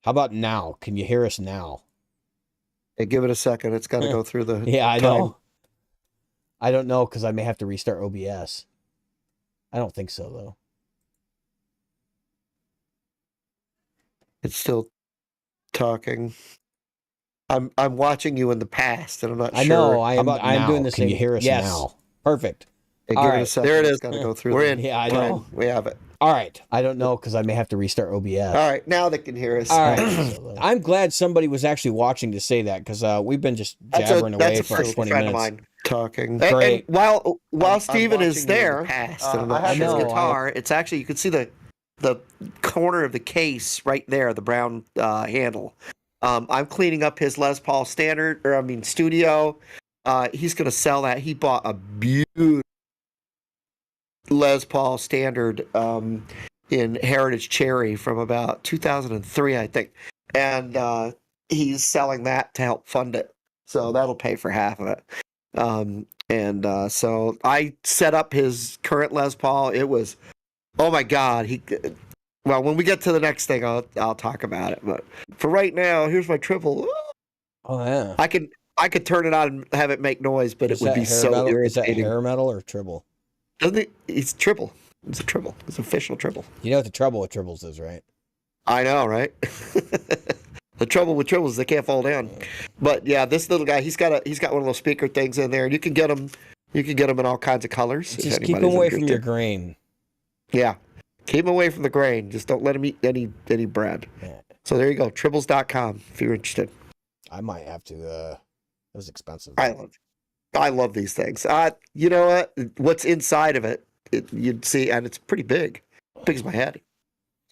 How about now? Can you hear us now? Hey, give it a second. It's got to go through the Yeah, I time. know. I don't know because I may have to restart OBS. I don't think so though. It's still talking. I'm watching you in the past, and I'm not I sure. know. How about I'm now? doing the Can same. you hear us Yes. now? Perfect. Hey, All give it a right. second. There it It's is. got to go through. We're the in. Yeah, I We're know. in. We have it. All right. I don't know because I may have to restart OBS. All right, now they can hear us. All right. I'm glad somebody was actually watching to say that because we've been just jabbering away for like 20 friend minutes. of mine talking. Great. And while I'm Steven is watching you in the there, past, I have his guitar. It's actually, you can see the corner of the case right there, the brown handle. I'm cleaning up his Les Paul Studio. He's going to sell that. He bought a beautiful Les Paul Standard in Heritage Cherry from about 2003, I think. And he's selling that to help fund it. So that'll pay for half of it. So I set up his current Les Paul. It was, oh my God. Well, when we get to the next thing, I'll talk about it. But for right now, here's my triple. Oh yeah. I could turn it on and have it make noise, but it would be so irritating. Is that hair metal or triple? Doesn't it? It's triple. It's a triple. It's official triple. You know what the trouble with triples is, right? I know, right? The trouble with triples is they can't fall down. But yeah, this little guy, he's got one of those speaker things in there, and you can get them in all kinds of colors. Just keep him away from your grain. Yeah. Keep him away from the grain. Just don't let him eat any bread. Yeah. So there you go, triples.com if you're interested. I might have to. It was expensive. I love these things. You know what? What's inside of it, you'd see, and it's pretty big. Big as my head.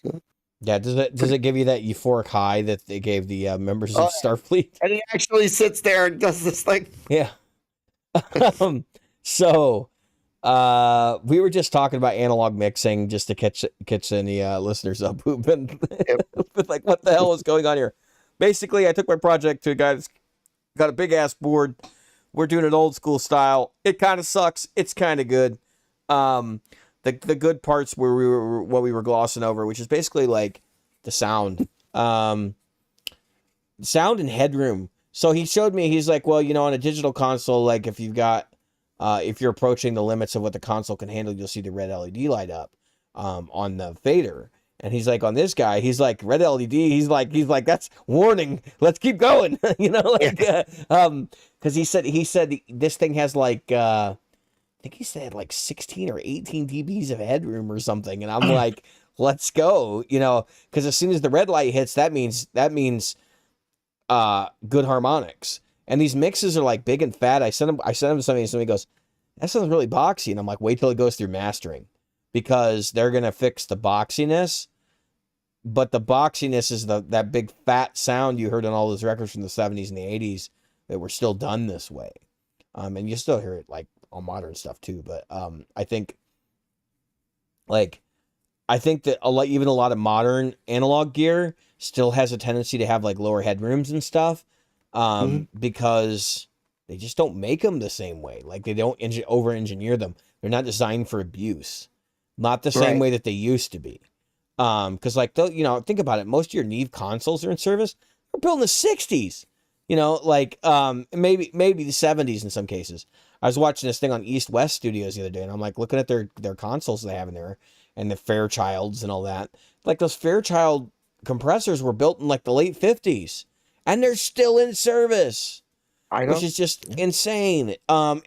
So. Yeah. Does it give you that euphoric high that they gave the members of Starfleet? And he actually sits there and does this thing. Yeah. So. We were just talking about analog mixing just to catch any listeners up who've been like, what the hell is going on here? Basically, I took my project to a guy that's got a big ass board. We're doing it old school style. It kind of sucks. It's kind of good. The good parts were what we were glossing over, which is basically like the sound, sound and headroom. So he showed me. He's like, well, on a digital console, like if you're approaching the limits of what the console can handle, you'll see the red LED light up on the fader. And he's like, on this guy, he's like, red LED. He's like, that's warning. Let's keep going. Because he said this thing has like, I think he said like 16 or 18 dBs of headroom or something. And I'm like, let's go. Because as soon as the red light hits, that means good harmonics. And these mixes are like big and fat. I sent him something, and somebody goes, that sounds really boxy. And I'm like, wait till it goes through mastering, because they're going to fix the boxiness. But the boxiness is that big fat sound you heard on all those records from the 70s and the 80s that were still done this way. And you still hear it like on modern stuff too. But I think that even a lot of modern analog gear still has a tendency to have like lower headrooms and stuff. Because they just don't make them the same way. Like they don't over-engineer them. They're not designed for abuse. Not the same way that they used to be. Because think about it. Most of your Neve consoles are in service. They're built in the 60s. Maybe the 70s in some cases. I was watching this thing on East West Studios the other day, and I'm like looking at their consoles they have in there, and the Fairchilds and all that. Like those Fairchild compressors were built in like the late 50s. And they're still in service, which is just insane. And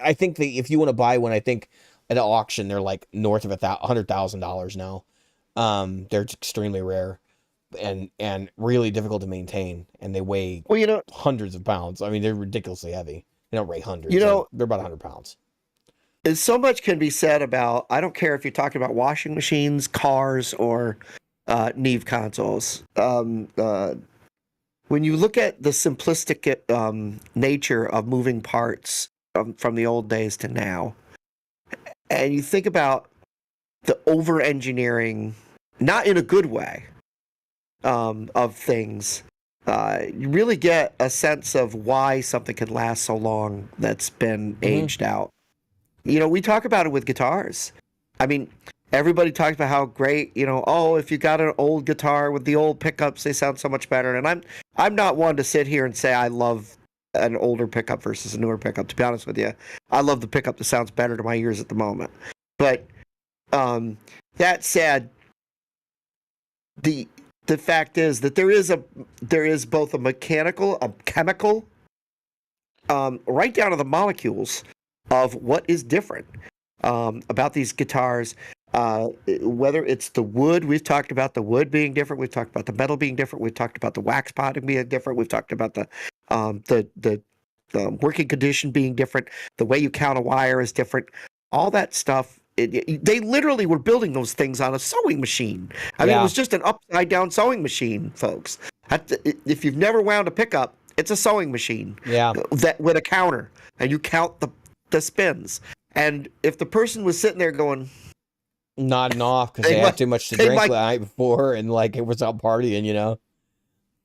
I think if you want to buy one, I think at an auction, they're like north of $100,000 now. They're extremely rare and really difficult to maintain. And they weigh hundreds of pounds. I mean, they're ridiculously heavy. They don't weigh hundreds. They're about 100 pounds. And so much can be said about, I don't care if you're talking about washing machines, cars, or Neve consoles. When you look at the simplistic nature of moving parts from the old days to now, and you think about the over-engineering, not in a good way, of things, you really get a sense of why something can last so long that's been aged out. We talk about it with guitars. I mean, everybody talks about how great, oh, if you got an old guitar with the old pickups, they sound so much better. And I'm not one to sit here and say I love an older pickup versus a newer pickup. To be honest with you, I love the pickup that sounds better to my ears at the moment. But that said, the fact is that there is both a mechanical, a chemical, right down to the molecules of what is different about these guitars. Whether it's the wood, we've talked about the wood being different. We've talked about the metal being different. We've talked about the wax potting being different. We've talked about the working condition being different. The way you count a wire is different. All that stuff. They literally were building those things on a sewing machine. I mean, it was just an upside down sewing machine, folks. If you've never wound a pickup, it's a sewing machine. Yeah. That with a counter, and you count the spins. And if the person was sitting there going, nodding off because they had too much to drink the night before and like it was out partying,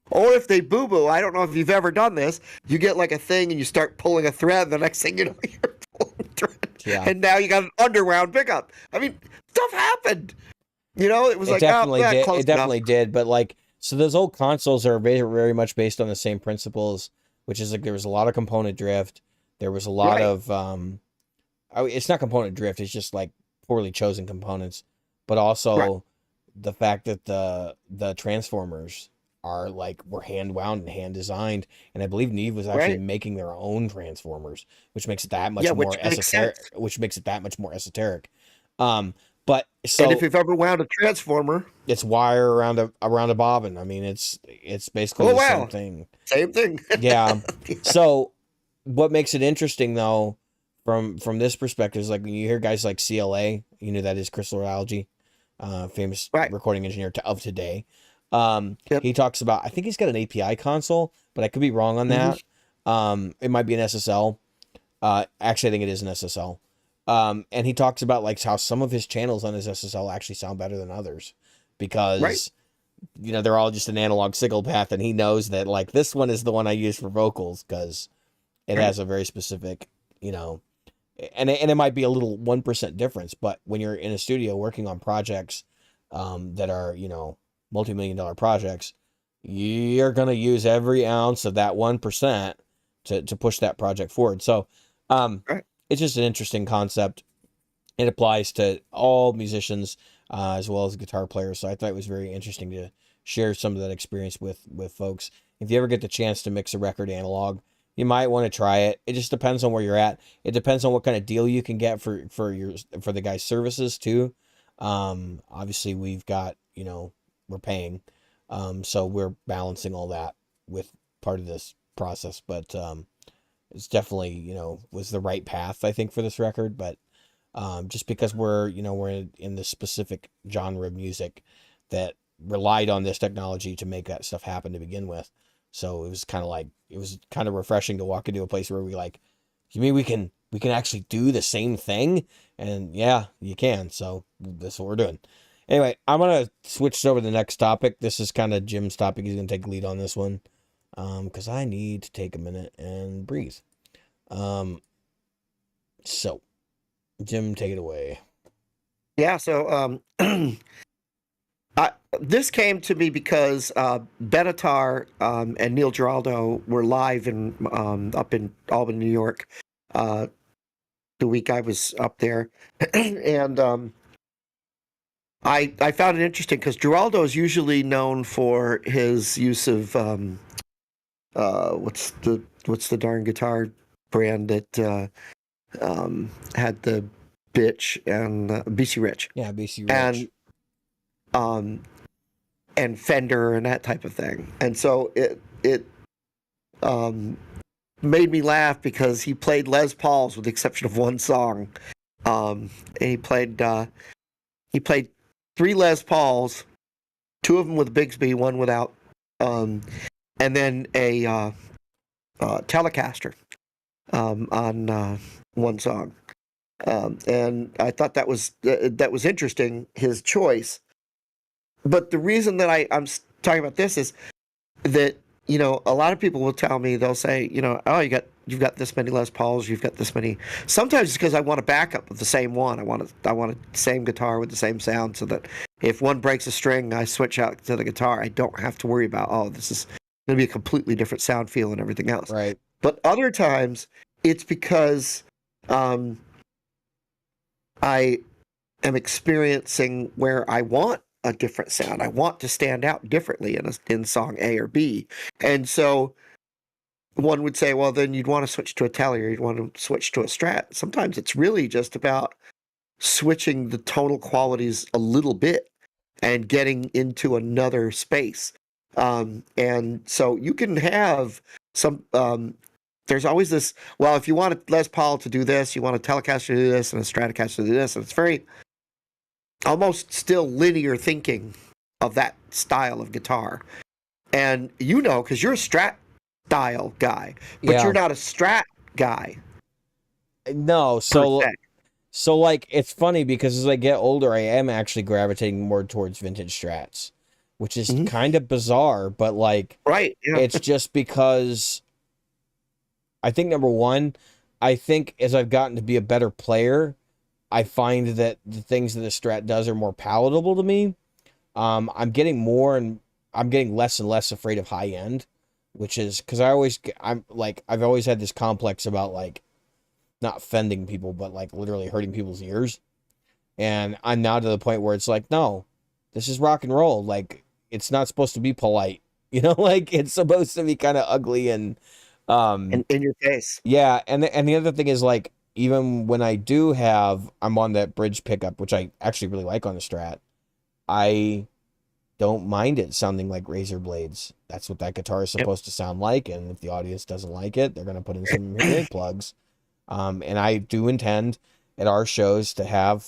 Or if they boo-boo, I don't know if you've ever done this, you get like a thing and you start pulling a thread, and the next thing you know, you're pulling a thread. Yeah. And now you got an underwound pickup. I mean, stuff happened. It was it definitely did. But like, so those old consoles are very, very much based on the same principles, which is like there was a lot of component drift. There was a lot of, it's not component drift. It's just like poorly chosen components, but also the fact that the transformers were hand wound and hand designed, and I believe Neve was actually making their own transformers, which makes it that much more esoteric. Which makes it that much more esoteric. But so, and if you've ever wound a transformer, it's wire around a bobbin. I mean, it's basically the same thing. Same thing. Yeah. So, what makes it interesting though, from this perspective, is like when you hear guys like CLA, that is Crystalology, famous recording engineer of today. He talks about, I think he's got an API console, but I could be wrong on that. It might be an SSL. Actually, I think it is an SSL. And he talks about like how some of his channels on his SSL actually sound better than others because, they're all just an analog signal path, and he knows that like this one is the one I use for vocals because it has a very specific, and it might be a little 1% difference, but when you're in a studio working on projects that are, multi-million-dollar projects, you're going to use every ounce of that 1% to push that project forward. So it's just an interesting concept. It applies to all musicians as well as guitar players. So I thought it was very interesting to share some of that experience with folks. If you ever get the chance to mix a record analog, you might want to try it. It just depends on where you're at. It depends on what kind of deal you can get for the guy's services too. Obviously we've got, we're paying. So we're balancing all that with part of this process, but it's definitely, was the right path, I think, for this record. But just because we're in this specific genre of music that relied on this technology to make that stuff happen to begin with. So it was kind of refreshing to walk into a place where you mean we can actually do the same thing? And yeah, you can. So that's what we're doing. Anyway, I'm going to switch over to the next topic. This is kind of Jim's topic. He's going to take the lead on this one. Because I need to take a minute and breathe. So Jim, take it away. Yeah. So, this came to me because Benatar and Neil Giraldo were live up in Albany, New York, the week I was up there, and I found it interesting because Giraldo is usually known for his use of what's the darn guitar brand that had the bitch and BC Rich. Yeah, BC Rich. And Fender and that type of thing. And so it made me laugh because he played Les Pauls with the exception of one song. And he played 3 Les Pauls, 2 of them with Bigsby, 1 without, and then a Telecaster on one song. And I thought that was interesting, his choice. But the reason that I'm talking about this is that a lot of people will tell me, they'll say, oh, you've got this many Les Pauls, you've got this many. Sometimes it's because I want a backup with the same one. I want a same guitar with the same sound, so that if one breaks a string, I switch out to the guitar. I don't have to worry about, oh, this is going to be a completely different sound feel and everything else. Right. But other times, it's because I am experiencing where I want a different sound. I want to stand out differently in song A or B. And so one would say, well, then you'd want to switch to a Tele, or you'd want to switch to a Strat. Sometimes it's really just about switching the tonal qualities a little bit and getting into another space. And so you can have some, there's always this, well, if you want a Les Paul to do this, you want a Telecaster to do this, and a Stratocaster to do this, and it's very almost still linear thinking of that style of guitar. And because you're a Strat style guy, but you're not a Strat guy. No, so like it's funny because as I get older, I am actually gravitating more towards vintage Strats, which is kind of bizarre, but like, right? Yeah. It's just because I think number one, I think as I've gotten to be a better player, I find that the things that the Strat does are more palatable to me. I'm getting less and less afraid of high end, which is because I've always had this complex about like not offending people, but like literally hurting people's ears. And I'm now to the point where it's like, no, this is rock and roll. Like, it's not supposed to be polite, like it's supposed to be kind of ugly and in your face. Yeah, and the other thing is like, even when I'm on that bridge pickup, which I actually really like on the Strat, I don't mind it sounding like razor blades. That's what that guitar is supposed to sound like, and if the audience doesn't like it, they're going to put in some hearing plugs. And I do intend at our shows to have,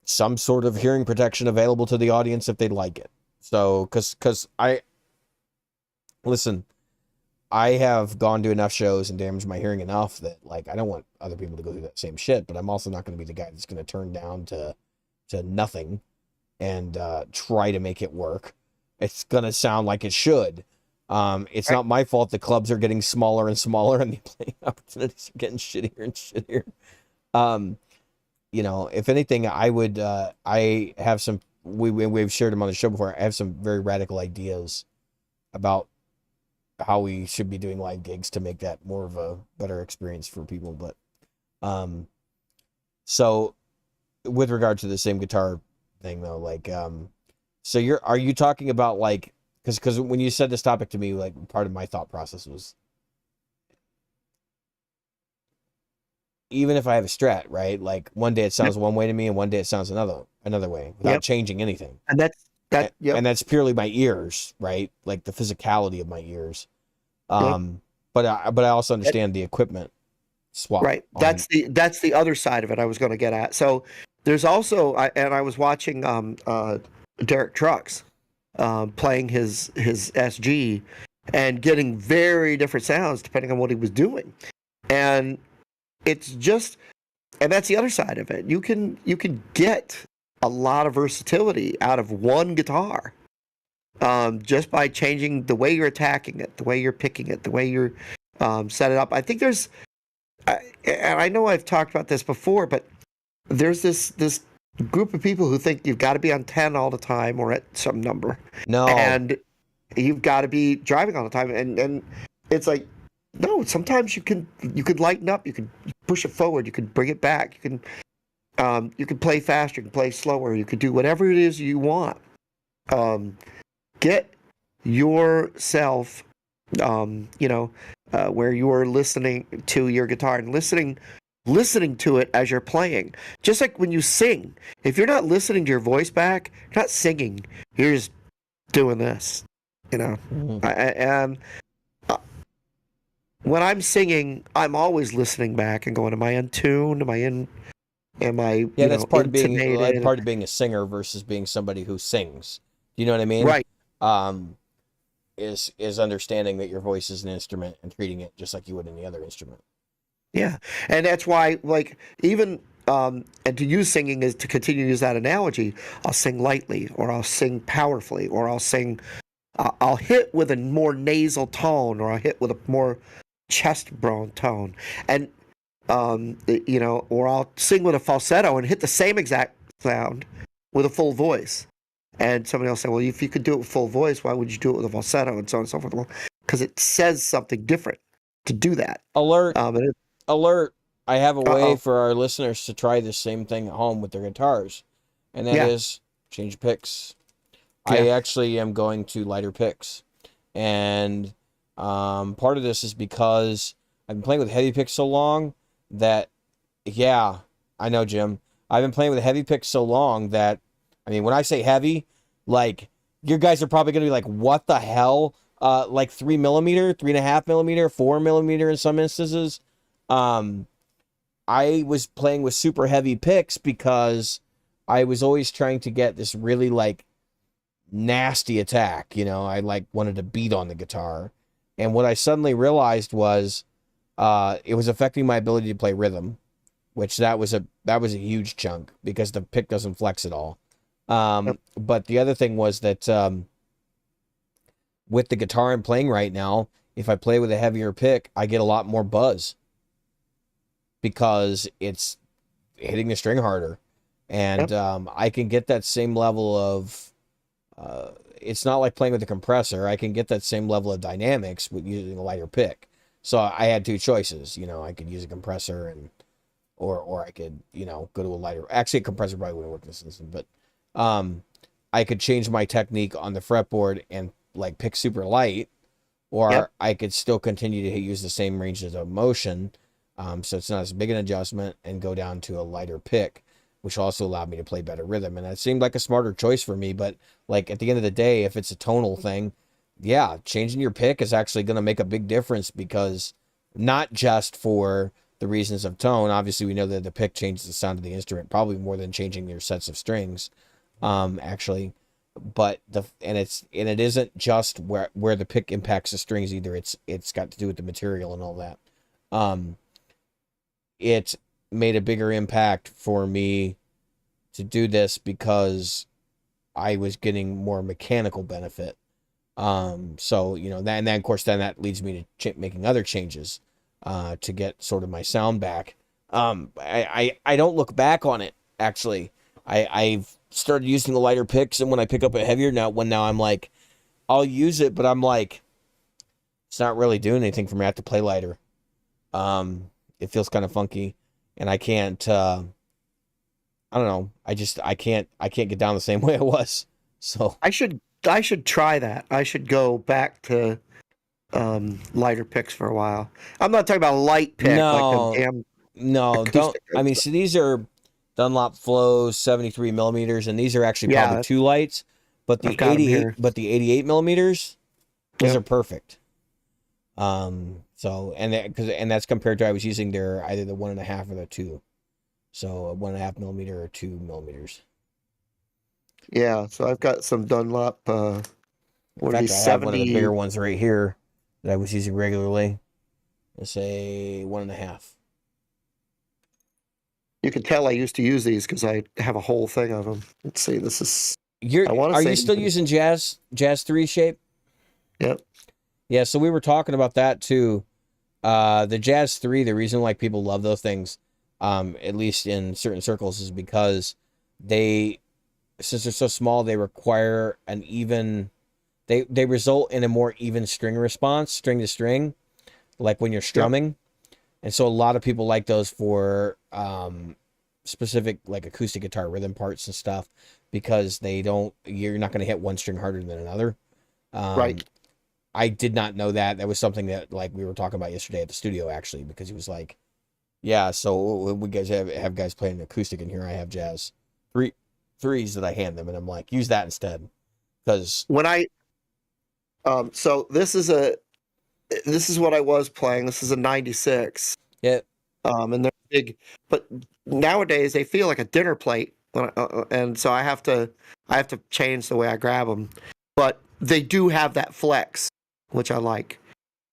some sort of hearing protection available to the audience if they'd like it. So, because listen, I have gone to enough shows and damaged my hearing enough that like I don't want other people to go through that same shit, but I'm also not going to be the guy that's going to turn down to nothing and try to make it work. It's going to sound like it should. It's not my fault the clubs are getting smaller and smaller and the playing opportunities are getting shittier and shittier. If anything, I would I have some we've shared them on the show before. I have some very radical ideas about how we should be doing live gigs to make that more of a better experience for people. But so with regard to the same guitar thing though, like so are you talking about like, because when you said this topic to me, like part of my thought process was, even if I have a Strat, right, like one day it sounds one way to me and one day it sounds another way without changing anything. And and that's purely my ears, right? Like the physicality of my ears. But I also understand the equipment swap. Right. That's the other side of it I was going to get at. So there's also, I was watching Derek Trucks playing his SG and getting very different sounds depending on what he was doing. And it's just, and that's the other side of it. You can get a lot of versatility out of one guitar. Just by changing the way you're attacking it, the way you're picking it, the way you're set it up. I think there's, and I know I've talked about this before, but there's this group of people who think you've got to be on 10 all the time or at some number. No. And you've got to be driving all the time. And it's like, no, sometimes you can lighten up, you can push it forward, you can bring it back, you can play faster, you can play slower, you can do whatever it is you want. Get yourself, where you're listening to your guitar and listening to it as you're playing. Just like when you sing, if you're not listening to your voice back, you're not singing. You're just doing this, And when I'm singing, I'm always listening back and going, "Am I in tune? Am I?" Yeah, that's part of being a singer versus being somebody who sings. Do you know what I mean? Right. Is understanding that your voice is an instrument and treating it just like you would any other instrument. Yeah, and that's why, like, even and to use singing is to continue to use that analogy. I'll sing lightly, or I'll sing powerfully, or I'll sing I'll hit with a more nasal tone, or I'll hit with a more chest bone tone, and or I'll sing with a falsetto and hit the same exact sound with a full voice. And somebody else say, well, if you could do it with full voice, why would you do it with a falsetto, and so on and so forth? Well, because it says something different to do that. Alert! Alert! I have a way Uh-oh. for our listeners to try the same thing at home with their guitars, and that Yeah. is change picks. I Yeah. actually am going to lighter picks, and part of this is because I've been playing with heavy picks so long that, yeah, I know, Jim. I've been playing with heavy picks so long that, I mean, when I say heavy, like, you guys are probably going to be like, what the hell? Like 3 millimeter, 3.5 millimeter, 4 millimeter in some instances. I was playing with super heavy picks because I was always trying to get this really like nasty attack. I like wanted to beat on the guitar. And what I suddenly realized was it was affecting my ability to play rhythm, which that was a huge chunk because the pick doesn't flex at all. But the other thing was that with the guitar I'm playing right now, if I play with a heavier pick, I get a lot more buzz because it's hitting the string harder. And I can get that same level of, it's not like playing with a compressor. I can get that same level of dynamics with using a lighter pick. So I had two choices. I could use a compressor or I could, go to a lighter. Actually, a compressor probably wouldn't work in this instance, but I could change my technique on the fretboard and like pick super light, or I could still continue to use the same ranges of motion. So it's not as big an adjustment, and go down to a lighter pick, which also allowed me to play better rhythm. And that seemed like a smarter choice for me. But like at the end of the day, if it's a tonal thing, yeah, changing your pick is actually going to make a big difference, because not just for the reasons of tone. Obviously, we know that the pick changes the sound of the instrument probably more than changing your sets of strings, actually. But it isn't just where the pick impacts the strings either. It's got to do with the material and all that. It made a bigger impact for me to do this because I was getting more mechanical benefit. So that, and then of course then that leads me to making other changes to get sort of my sound back. I don't look back on it, actually. I've started using the lighter picks, and when I pick up a heavier now I'm like, I'll use it, but I'm like, it's not really doing anything for me. I have to play lighter. It feels kind of funky, and I can't, I don't know. I can't get down the same way I was. So I should try that. I should go back to lighter picks for a while. I'm not talking about a light pick like the damn don't. acoustic. I mean, so these are Dunlop Flows 73 millimeters, and these are actually probably too lights. But the 88 millimeters, those are perfect. So and that's compared to I was using either the 1.5 or the 2. So a 1.5 millimeter or 2 millimeters. Yeah, so I've got some Dunlop. In fact, I have one of the bigger ones right here that I was using regularly. Let's say 1.5. You can tell I used to use these because I have a whole thing of them. Let's see, this is. Are you still using Jazz 3 shape? Yep. Yeah, so we were talking about that too. The Jazz 3, the reason like people love those things, at least in certain circles, is because since they're so small, they require an even. They result in a more even string response, string to string, like when you're strumming. Yep. And so a lot of people like those for specific like acoustic guitar rhythm parts and stuff, because you're not going to hit one string harder than another. Right. I did not know that. That was something that like we were talking about yesterday at the studio, actually, because he was like, yeah, so we guys have guys playing acoustic in here. I have Jazz 3s that I hand them, and I'm like, use that instead. Because when so this is what I was playing. This is a 96. Yeah. And they're big, but nowadays they feel like a dinner plate, and so I have to change the way I grab them. But they do have that flex, which I like.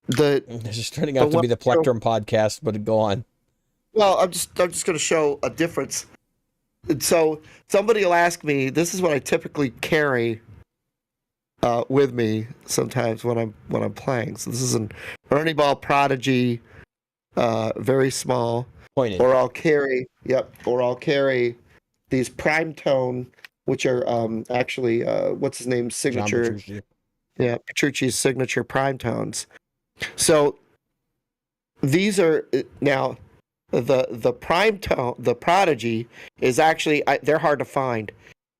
This is turning out to be the Plectrum podcast, but go on. Well, I'm just going to show a difference. And so somebody will ask me, this is what I typically carry with me sometimes when I'm playing. So this is an Ernie Ball Prodigy, very small. Pointed. Or I'll carry, or I'll carry these prime tone, which are actually what's his name, John signature, Petrucci. Petrucci's signature prime tones. So these are now the prime tone, the Prodigy is actually they're hard to find.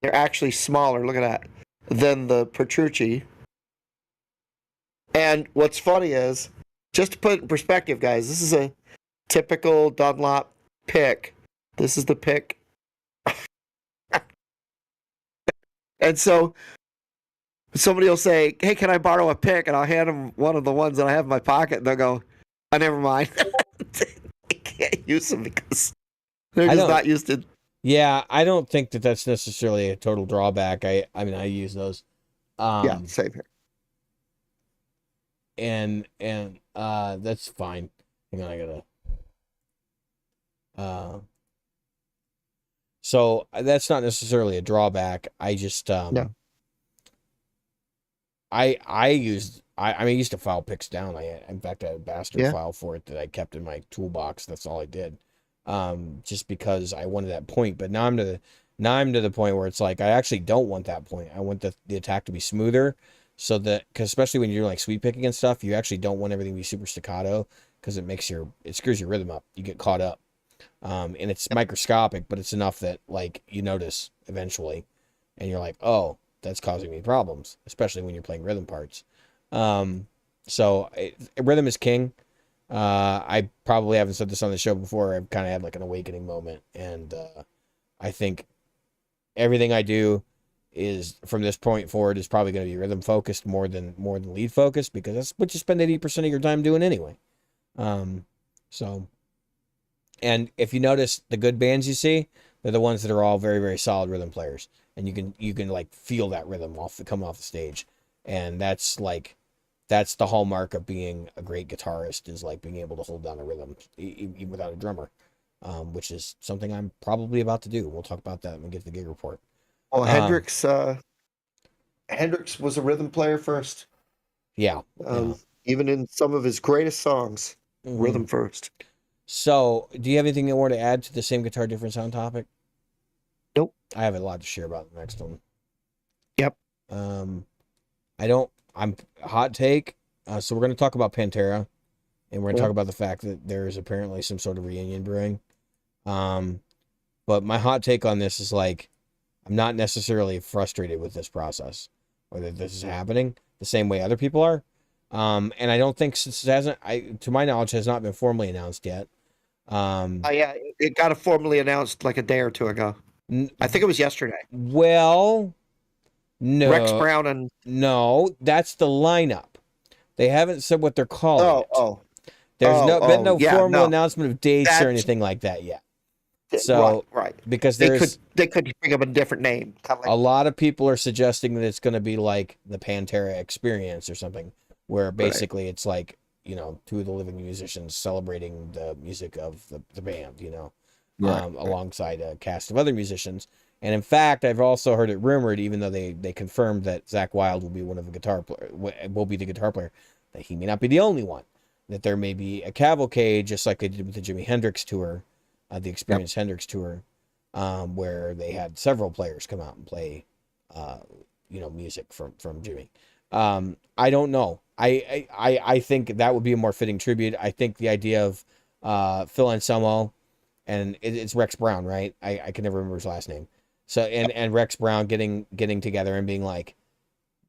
They're actually smaller. Look at that than the Petrucci. And what's funny is, just to put it in perspective, guys, this is a typical Dunlop pick. This is the pick. And so somebody will say, "Hey, can I borrow a pick?" And I'll hand them one of the ones that I have in my pocket, and they'll go, "Oh, never mind." I can't use them because they're just not used to. Yeah, I don't think that that's necessarily a total drawback. I mean, I use those. Yeah, same here. And that's fine. Hang on, I gotta. So that's not necessarily a drawback. I just No. I used I used to file picks down. In fact I had a bastard file for it that I kept in my toolbox. That's all I did. Just because I wanted that point. But now I'm to the point where it's like I actually don't want that point. I want the attack to be smoother, so that because especially when you're like sweep picking and stuff, you actually don't want everything to be super staccato because it screws your rhythm up. You get caught up. And it's microscopic, but it's enough that like you notice eventually, and you're like, oh, that's causing me problems, especially when you're playing rhythm parts. So rhythm is king. I probably haven't said this on the show before. I've kind of had like an awakening moment, and I think everything I do is from this point forward is probably going to be rhythm focused more than lead focused, because that's what you spend 80% of your time doing anyway. So. And if you notice the good bands you see, they're the ones that are all very, very solid rhythm players. And you can like feel that rhythm coming off the stage. And that's the hallmark of being a great guitarist, is like being able to hold down a rhythm even without a drummer, which is something I'm probably about to do. We'll talk about that when we get to the gig report. Well, Hendrix was a rhythm player first. Yeah. Even in some of his greatest songs, rhythm first. So, do you have anything you want to add to the same guitar different sound topic? Nope. I have a lot to share about the next one. Yep. I'm hot take. So we're going to talk about Pantera, and we're going to talk about the fact that there is apparently some sort of reunion brewing. But my hot take on this is like, I'm not necessarily frustrated with this process or that this is happening the same way other people are. And I don't think, since it hasn't, to my knowledge, has not been formally announced yet. Yeah, it got formally announced like a day or two ago. I think it was yesterday. Well, no. Rex Brown and... No, that's the lineup. They haven't said what they're calling it. There's been no formal announcement of dates or anything like that yet. So, right. Because they could bring up a different name. Kind of like, a lot of people are suggesting that it's going to be like the Pantera Experience or something, where basically it's like, two of the living musicians celebrating the music of the band, alongside a cast of other musicians. And in fact, I've also heard it rumored, even though they confirmed that Zakk Wylde will be will be the guitar player, that he may not be the only one. That there may be a cavalcade, just like they did with the Jimi Hendrix tour, the Experience Hendrix tour, where they had several players come out and play, music from Jimi. I don't know. I think that would be a more fitting tribute. I think the idea of Phil Anselmo, and it's Rex Brown, right? I can never remember his last name. So and Rex Brown getting together and being like,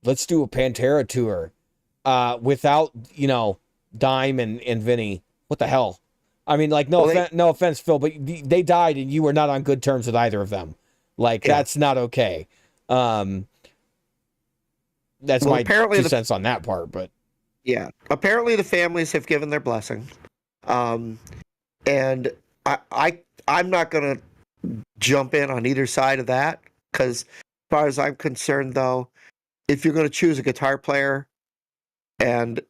let's do a Pantera tour, without Dime and Vinny. What the hell? I mean, like, no offense, Phil, but they died and you were not on good terms with either of them. Like, that's not okay. That's my 2 cents on that part, but yeah, apparently the families have given their blessing, and I'm not gonna jump in on either side of that, because as far as I'm concerned, though, if you're gonna choose a guitar player, and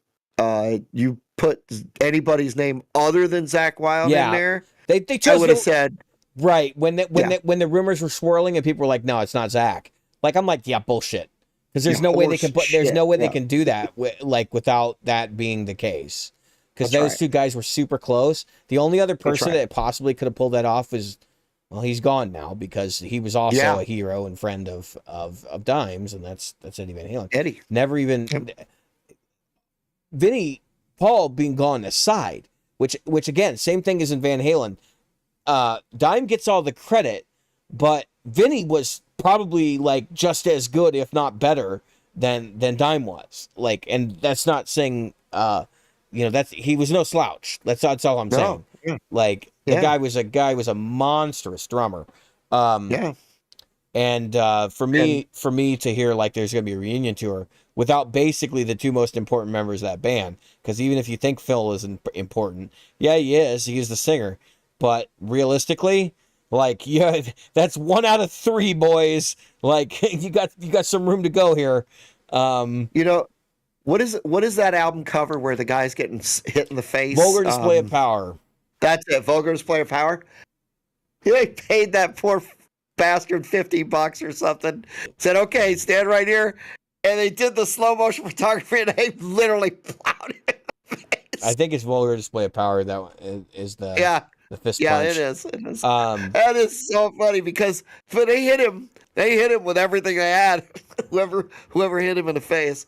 you put anybody's name other than Zakk Wylde in there, they chose. I would have said right when the rumors were swirling and people were like, no, it's not Zakk. Like, I'm like, yeah, bullshit. because there's no way they can put. There's no way they Yeah, can do that like without that being the case. Because that's those right. two guys were super close. The only other person right. that possibly could have pulled that off was, well, he's gone now because he was also Yeah, a hero and friend of Dimes, and that's Eddie Van Halen. Eddie. Never even Yep. Vinnie Paul being gone aside, which again, same thing as in Van Halen. Dime gets all the credit, but Vinny was probably like just as good, if not better, than Dime was. Like, and that's not saying that's he was no slouch. That's all I'm saying. No. Yeah. Like the Yeah. guy was a monstrous drummer. Um, Yeah. and for And me to hear like there's gonna be a reunion tour without basically the two most important members of that band, because even if you think Phil is important, yeah, he is. He's the singer, but realistically, like, yeah, that's 1 out of 3, boys. Like, you got some room to go here. you know what is that album cover where the guy's getting hit in the face? Vulgar display of power. That's it. Vulgar Display of Power. They paid that poor bastard $50 or something. Said, "Okay, stand right here," and they did the slow motion photography, and they literally plowed him in the I face. think it's vulgar display of power. That one is Yeah, the fist yeah, punch. it is. It is. Um, That is so funny because when they hit him with everything they had. whoever hit him in the face.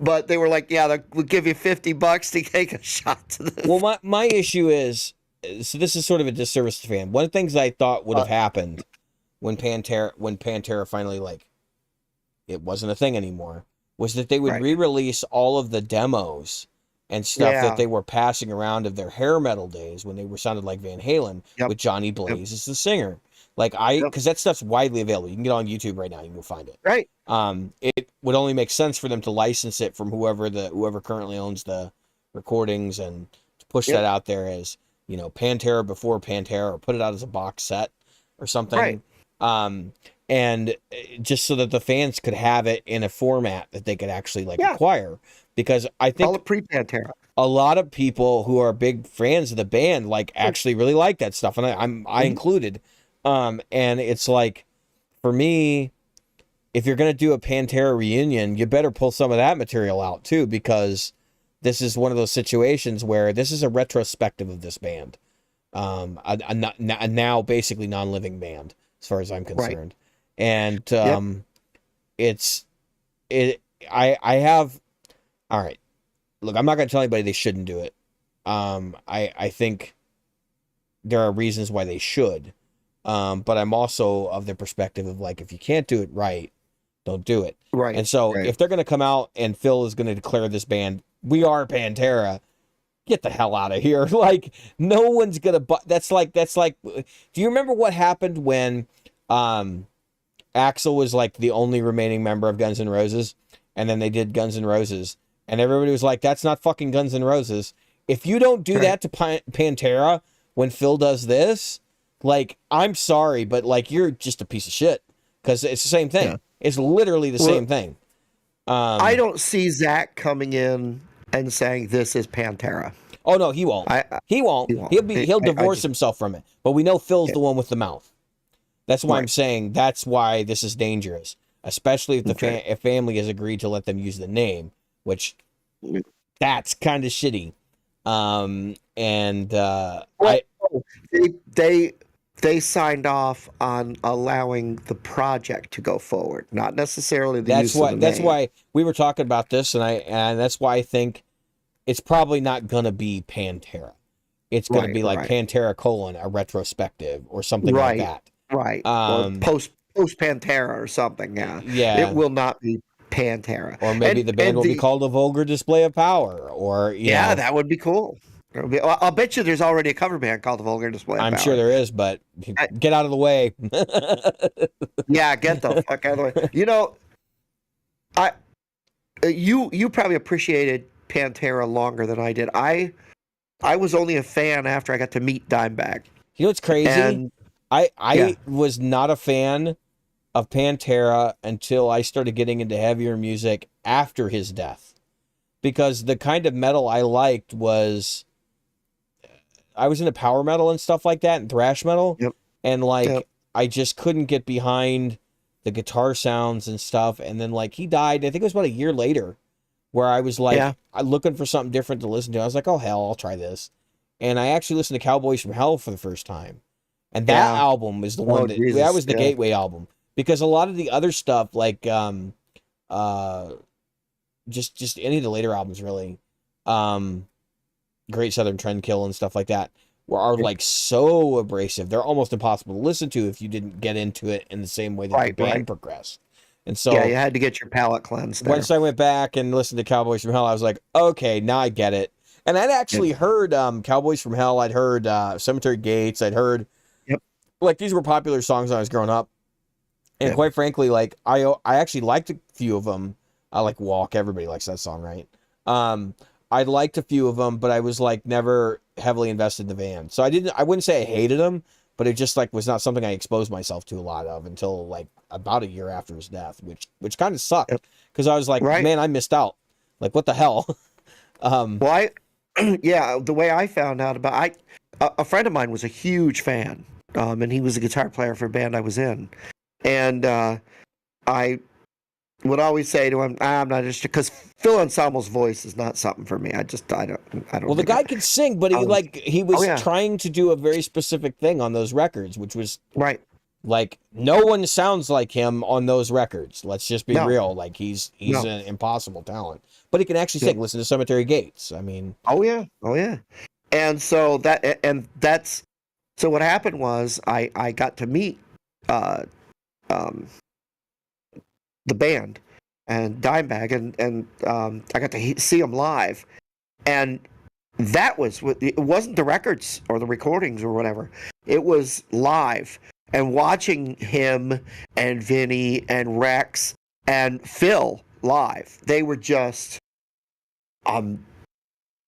But they were like, "Yeah, we'll give you $50 to take a shot to this." well, my issue is, so this is sort of a disservice to fan. One of the things I thought would have happened when Pantera finally, like, it wasn't a thing anymore, was that they would Right. re-release all of the demos and stuff Yeah. that they were passing around of their hair metal days when they were sounded like Van Halen, Yep. with Johnny Blaze as the singer. Like, Yep. because that stuff's widely available. You can get on YouTube right now. You can go find it. Right. It would only make sense for them to license it from whoever currently owns the recordings and to push Yep. that out there as, Pantera before Pantera, or put it out as a box set or something. Right. And just so that the fans could have it in a format that they could actually Yeah. acquire, because I Call think it pre-Pantera. a lot of people who are big fans of the band actually really like that stuff, and I included. And it's like, for me, if you're going to do a Pantera reunion, you better pull some of that material out too, because this is one of those situations where this is a retrospective of this band. A now basically non-living band, as far as I'm concerned. And I have, all right, look, I'm not going to tell anybody they shouldn't do it. I think there are reasons why they should. But I'm also of the perspective of, like, if you can't do it right, don't do it. Right. And so right. if they're going to come out and Phil is going to declare this band, we are Pantera, get the hell out of here. Like, no one's going to, that's like, do you remember what happened when, Axl was like the only remaining member of Guns N' Roses, and then they did Guns N' Roses, and everybody was like, that's not fucking Guns N' Roses. If you don't do that to Pantera when Phil does this, like, I'm sorry, but, like, you're just a piece of shit, because it's the same thing. Yeah. It's literally the same thing. I don't see Zach coming in and saying this is Pantera. Oh no, he won't. He won't. He'll divorce himself from it. But we know Phil's the one with the mouth. That's why I'm saying that's why this is dangerous, especially if the family has agreed to let them use the name, which that's kind of shitty. They signed off on allowing the project to go forward, not necessarily the use of the name. That's why we were talking about this, and that's why I think it's probably not gonna be Pantera. It's gonna be like Pantera : a retrospective or something like that. Right. Or post Pantera or something. Yeah. Yeah. It will not be Pantera. Or maybe the band will be called A Vulgar Display of Power. Or that would be cool. I'll bet you there's already a cover band called The Vulgar Display of Power. I'm sure there is, but get out of the way. Yeah, get the fuck out of the way. You know, you probably appreciated Pantera longer than I did. I was only a fan after I got to meet Dimebag. You know what's crazy? I was not a fan of Pantera until I started getting into heavier music after his death. Because the kind of metal I liked was, I was into power metal and stuff like that, and thrash metal. Yep. And I just couldn't get behind the guitar sounds and stuff. And then like he died, I think it was about a year later, where I was like Yeah. looking for something different to listen to. I was like, oh hell, I'll try this. And I actually listened to Cowboys from Hell for the first time. And that Yeah. album is the one Oh, that Jesus. was the Yeah. gateway album. Because a lot of the other stuff, like uh just any of the later albums really, um Great Southern Trendkill and stuff like that, are Yeah. like so abrasive. They're almost impossible to listen to if you didn't get into it in the same way that the Right. Right. band progressed. And Yeah. so You had to get your palate cleansed there. once I went back and listened to Cowboys from Hell, I was like, okay, now I get it. And I'd actually Yep. heard Cowboys from Hell. I'd heard Cemetery Gates. I'd heard, Yep. like, these were popular songs when I was growing up. And Yep. quite frankly, like I actually liked a few of them. I like Walk. Everybody likes that song, right? Um, I liked a few of them, but I was like never heavily invested in the band. So I wouldn't say I hated him, but it just like was not something I exposed myself to a lot of until like about a year after his death, which kind of sucked Yep. because I was like, Right. man, I missed out. Like, what the hell? um, Well, yeah, the way I found out about a friend of mine was a huge fan, and he was a guitar player for a band I was in, and I would always say to him, "I'm not just," because Phil Anselmo's voice is not something for me. I don't well, the think guy could sing, but um, he oh was yeah, trying to do a very specific thing on those records, which was right. like no one sounds like him on those records. Let's just be No, real. Like he's no. an impossible talent, but he can actually Yeah. sing. Listen to Cemetery Gates. I mean, Oh yeah, oh yeah. And that's so what happened was I got to meet uh um the band and Dimebag, and I got to see them live, and that was what it wasn't the records or the recordings or whatever. It was live and watching him and Vinny and Rex and Phil live. They were just um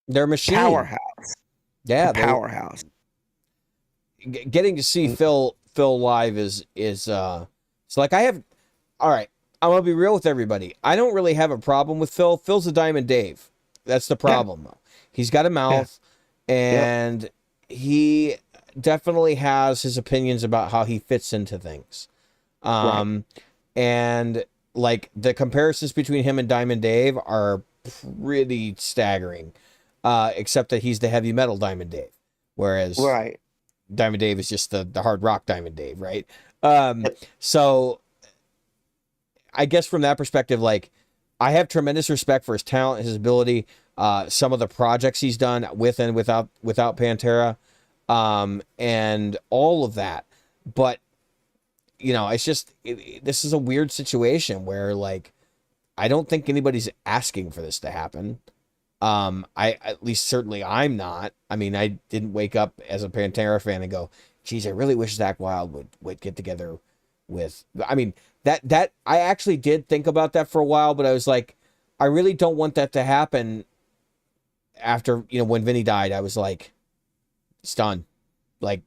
they're a machine. powerhouse, Yeah, powerhouse. getting to see Phil live is it's like I have. All right, I'm gonna be real with everybody. I don't really have a problem with Phil. Phil's a Diamond Dave. That's the Yeah, problem. He's got a yeah, mouth, yep, and he definitely has his opinions about how he fits into things. right. Um, and like the comparisons between him and Diamond Dave are pretty staggering. Except that he's the heavy metal Diamond Dave, whereas Right. Diamond Dave is just the hard rock Diamond Dave, right? Um, Yep. so I guess from that perspective, like I have tremendous respect for his talent, his ability, some of the projects he's done with and without Pantera, and all of that. But you know, it's just this is a weird situation where like I don't think anybody's asking for this to happen. I at least certainly I'm not. I mean, I didn't wake up as a Pantera fan and go, "Geez, I really wish Zach Wild would get together with." I mean, that I actually did think about that for a while, but I was like, I really don't want that to happen. After when Vinny died, I was like, it's done. Like,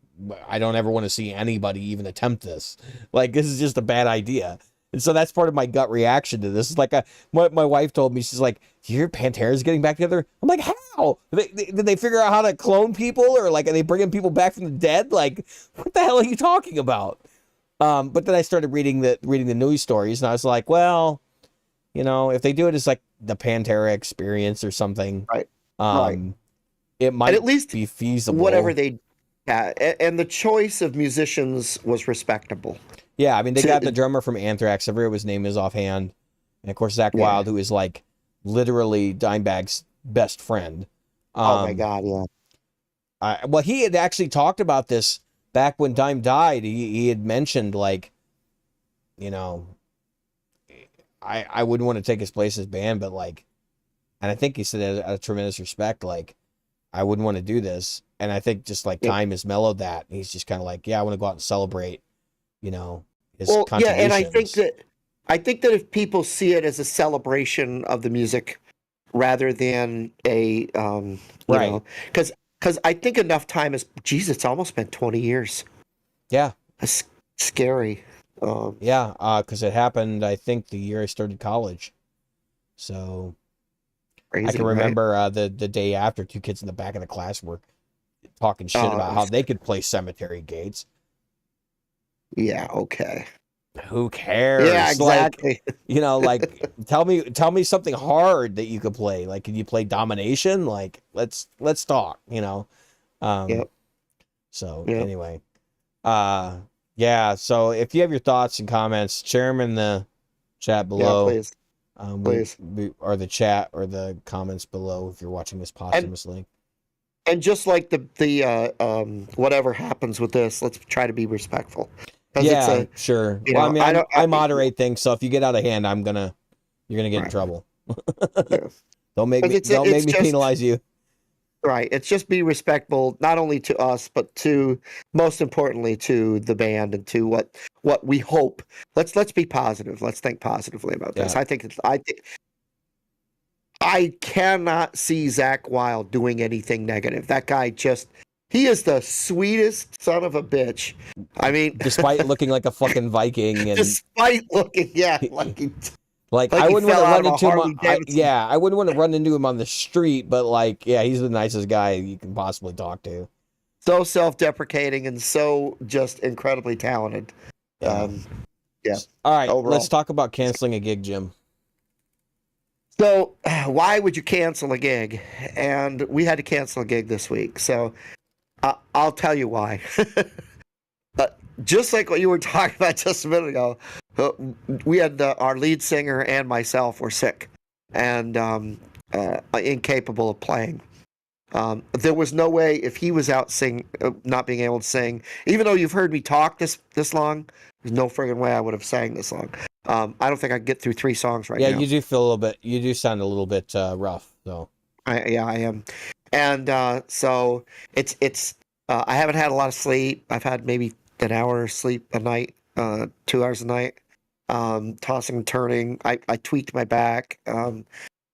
I don't ever want to see anybody even attempt this. Like, this is just a bad idea. And so that's part of my gut reaction to this. It's like what my wife told me. She's like, "Do you hear Pantera's getting back together?" I'm like, "How? Did they figure out how to clone people, or like are they bringing people back from the dead? Like, what the hell are you talking about?" But then I started reading the news stories, and I was like, well, if they do it as like the Pantera experience or something, Right. Right. um, it And might at least be whatever feasible. they, yeah, and the choice of musicians was respectable. Yeah, I mean, they got the To, drummer from Anthrax. I forget what his name is offhand. And of course, Zach yeah. Wild, who is like literally Dimebag's best friend. Oh my Um, God. Yeah. well, he had actually talked about this back when Dime died. He had mentioned like, you know, I wouldn't want to take his place as band, but like, and I think he said out of tremendous respect, like, I wouldn't want to do this. And I think just like Yeah. time has mellowed that. He's just kind of like, yeah, I want to go out and celebrate, his Well, yeah, and contributions. I think that if people see it as a celebration of the music rather than a Right. because I think enough time has, geez, it's almost been 20 years. Yeah. That's scary. Um, Yeah. Because it happened, I think, the year I started college. So I Crazy, can right? remember the day after, two kids in the back of the class were talking shit Oh, about how they could play Cemetery Gates. yeah, okay. who Yeah, cares? Like, exactly. like tell me something hard that you could play. Like, can you play Domination? Like, let's talk. Um. Yep. So Yep. anyway, uh, yeah. So if you have your thoughts and comments, share them in the chat Yeah, below. please. We, Please. or the chat or the comments below if you're watching this And posthumously. and just like the whatever happens with this, let's try to be respectful. Because it's Yeah, a, sure. Well, I mean, I don't, I moderate things, so if you get out of hand, you're gonna get in right. trouble. Yeah. Don't make It's me just penalize you. right. It's just be respectful, not only to us, but to most importantly to the band and to what we hope. Let's be positive. Let's think positively about this. Yeah. I cannot see Zach Wilde doing anything negative. That guy he is the sweetest son of a bitch. I mean, Despite looking like a fucking Viking and despite looking, yeah, like like I he wouldn't want fell to out run of a into him. Harley Davidson. I wouldn't want to run into him on the street, but like, yeah, he's the nicest guy you can possibly talk to. So self-deprecating and so just incredibly talented. Yeah. Yeah. All right, let's Overall. talk about canceling a gig, Jim. So, why would you cancel a gig? And we had to cancel a gig this week. So, I'll tell you why. uh, just like what you were talking about just a minute ago, we had our lead singer and myself were sick and incapable of playing. There was no way if he was out not being able to sing, even though you've heard me talk this long, there's no friggin' way I would have sang this long. I don't think I could get through 3 songs right Yeah, now. you do feel a little bit. You do sound a little bit rough, though. Yeah, I am. And so it's I haven't had a lot of sleep. I've had maybe an hour of sleep a night, 2 hours a night, tossing and turning. I tweaked my back,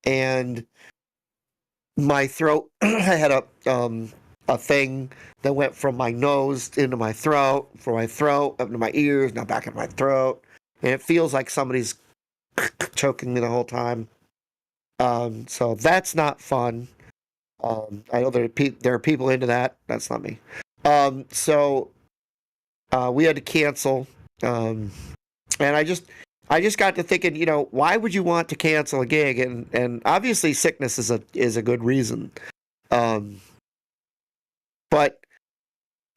and my throat. I had a thing that went from my nose into my throat, from my throat up to my ears, now back in my throat, and it feels like somebody's choking me the whole time. So that's not fun. I know there are people into that. That's not me. So we had to cancel, and I just got to thinking, why would you want to cancel a gig? And obviously sickness is a good reason. But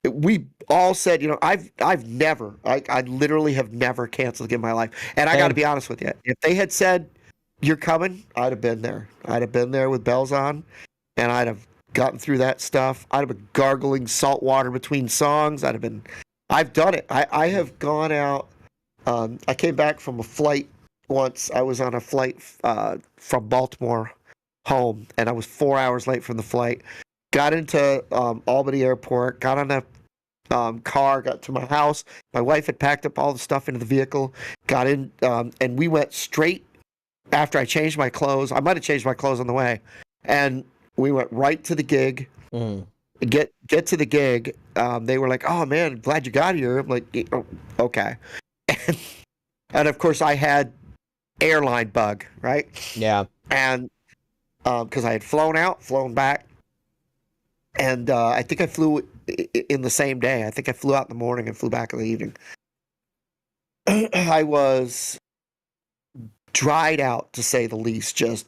we all said, I've never, I literally have never canceled a gig in my life. And I got to Same. be honest with you, if they had said you're coming, I'd have been there. I'd have been there with bells on. And I'd have gotten through that stuff. I'd have been gargling salt water between songs. I've done it. I have gone out. I came back from a flight once. I was on a flight from Baltimore home, and I was 4 hours late from the flight. Got into Albany Airport, got on a car, got to my house. My wife had packed up all the stuff into the vehicle, got in, and we went straight after I changed my clothes. I might have changed my clothes on the way. And we went right to the gig. Mm. Get to the gig. They were like, "Oh man, glad you got here." I'm like, "Oh, okay." And of course, I had airline bug, right? Yeah. And because I had flown back, and I think I flew in the same day. I think I flew out in the morning and flew back in the evening. I was dried out, to say the least. Just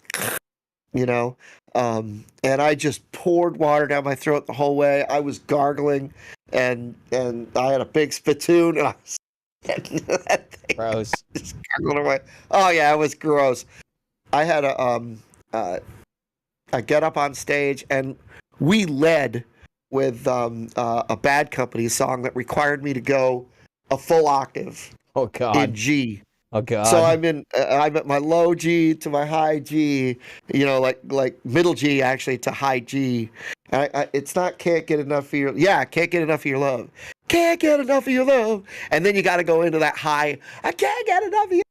and I just poured water down my throat the whole way. I was gargling, and I had a big spittoon, and I was that thing Gross. just gargling away. Oh yeah, it was gross. I had a get up on stage, and we led with a Bad Company song that required me to go a full octave Oh in God. G. Oh So God. I'm at my low G to my high G, like middle G actually to high G. It's not can't get enough of your can't get enough of your love, can't get enough of your love, and then you got to go into that high. I can't get enough of you.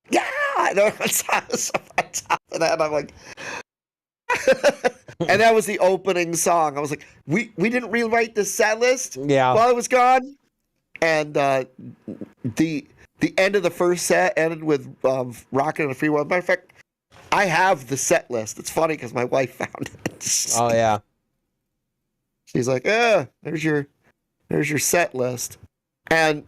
Yeah, I know. So on top of that, I'm like, and that was the opening song. I was like, we didn't rewrite the set list Yeah. while I was gone, and the end of the first set ended with "Rockin' on the Free World." Matter of fact, I have the set list. It's funny because my wife found it. Oh yeah. She's like, there's your set list," and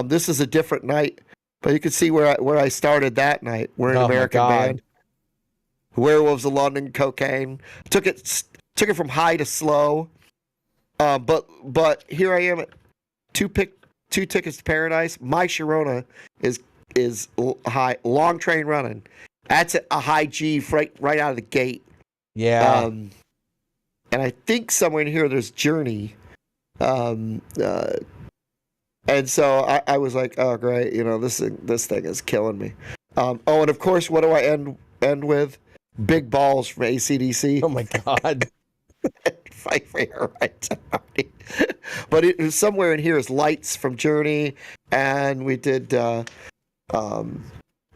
This is a different night, but you can see where I started that night. We're an Oh my American God. band. Werewolves of London, Cocaine. Took it from high to slow. But here I am at two tickets to paradise. My Sharona is high, long train running. That's a high G right out of the gate. Yeah. And I think somewhere in here there's Journey. Um, uh, and so I was like, oh great, this thing is killing me. And of course, what do I end with? Big Balls from AC/DC. Oh my God. Fight for your rights. But it was somewhere in here is Lights from Journey, and we did a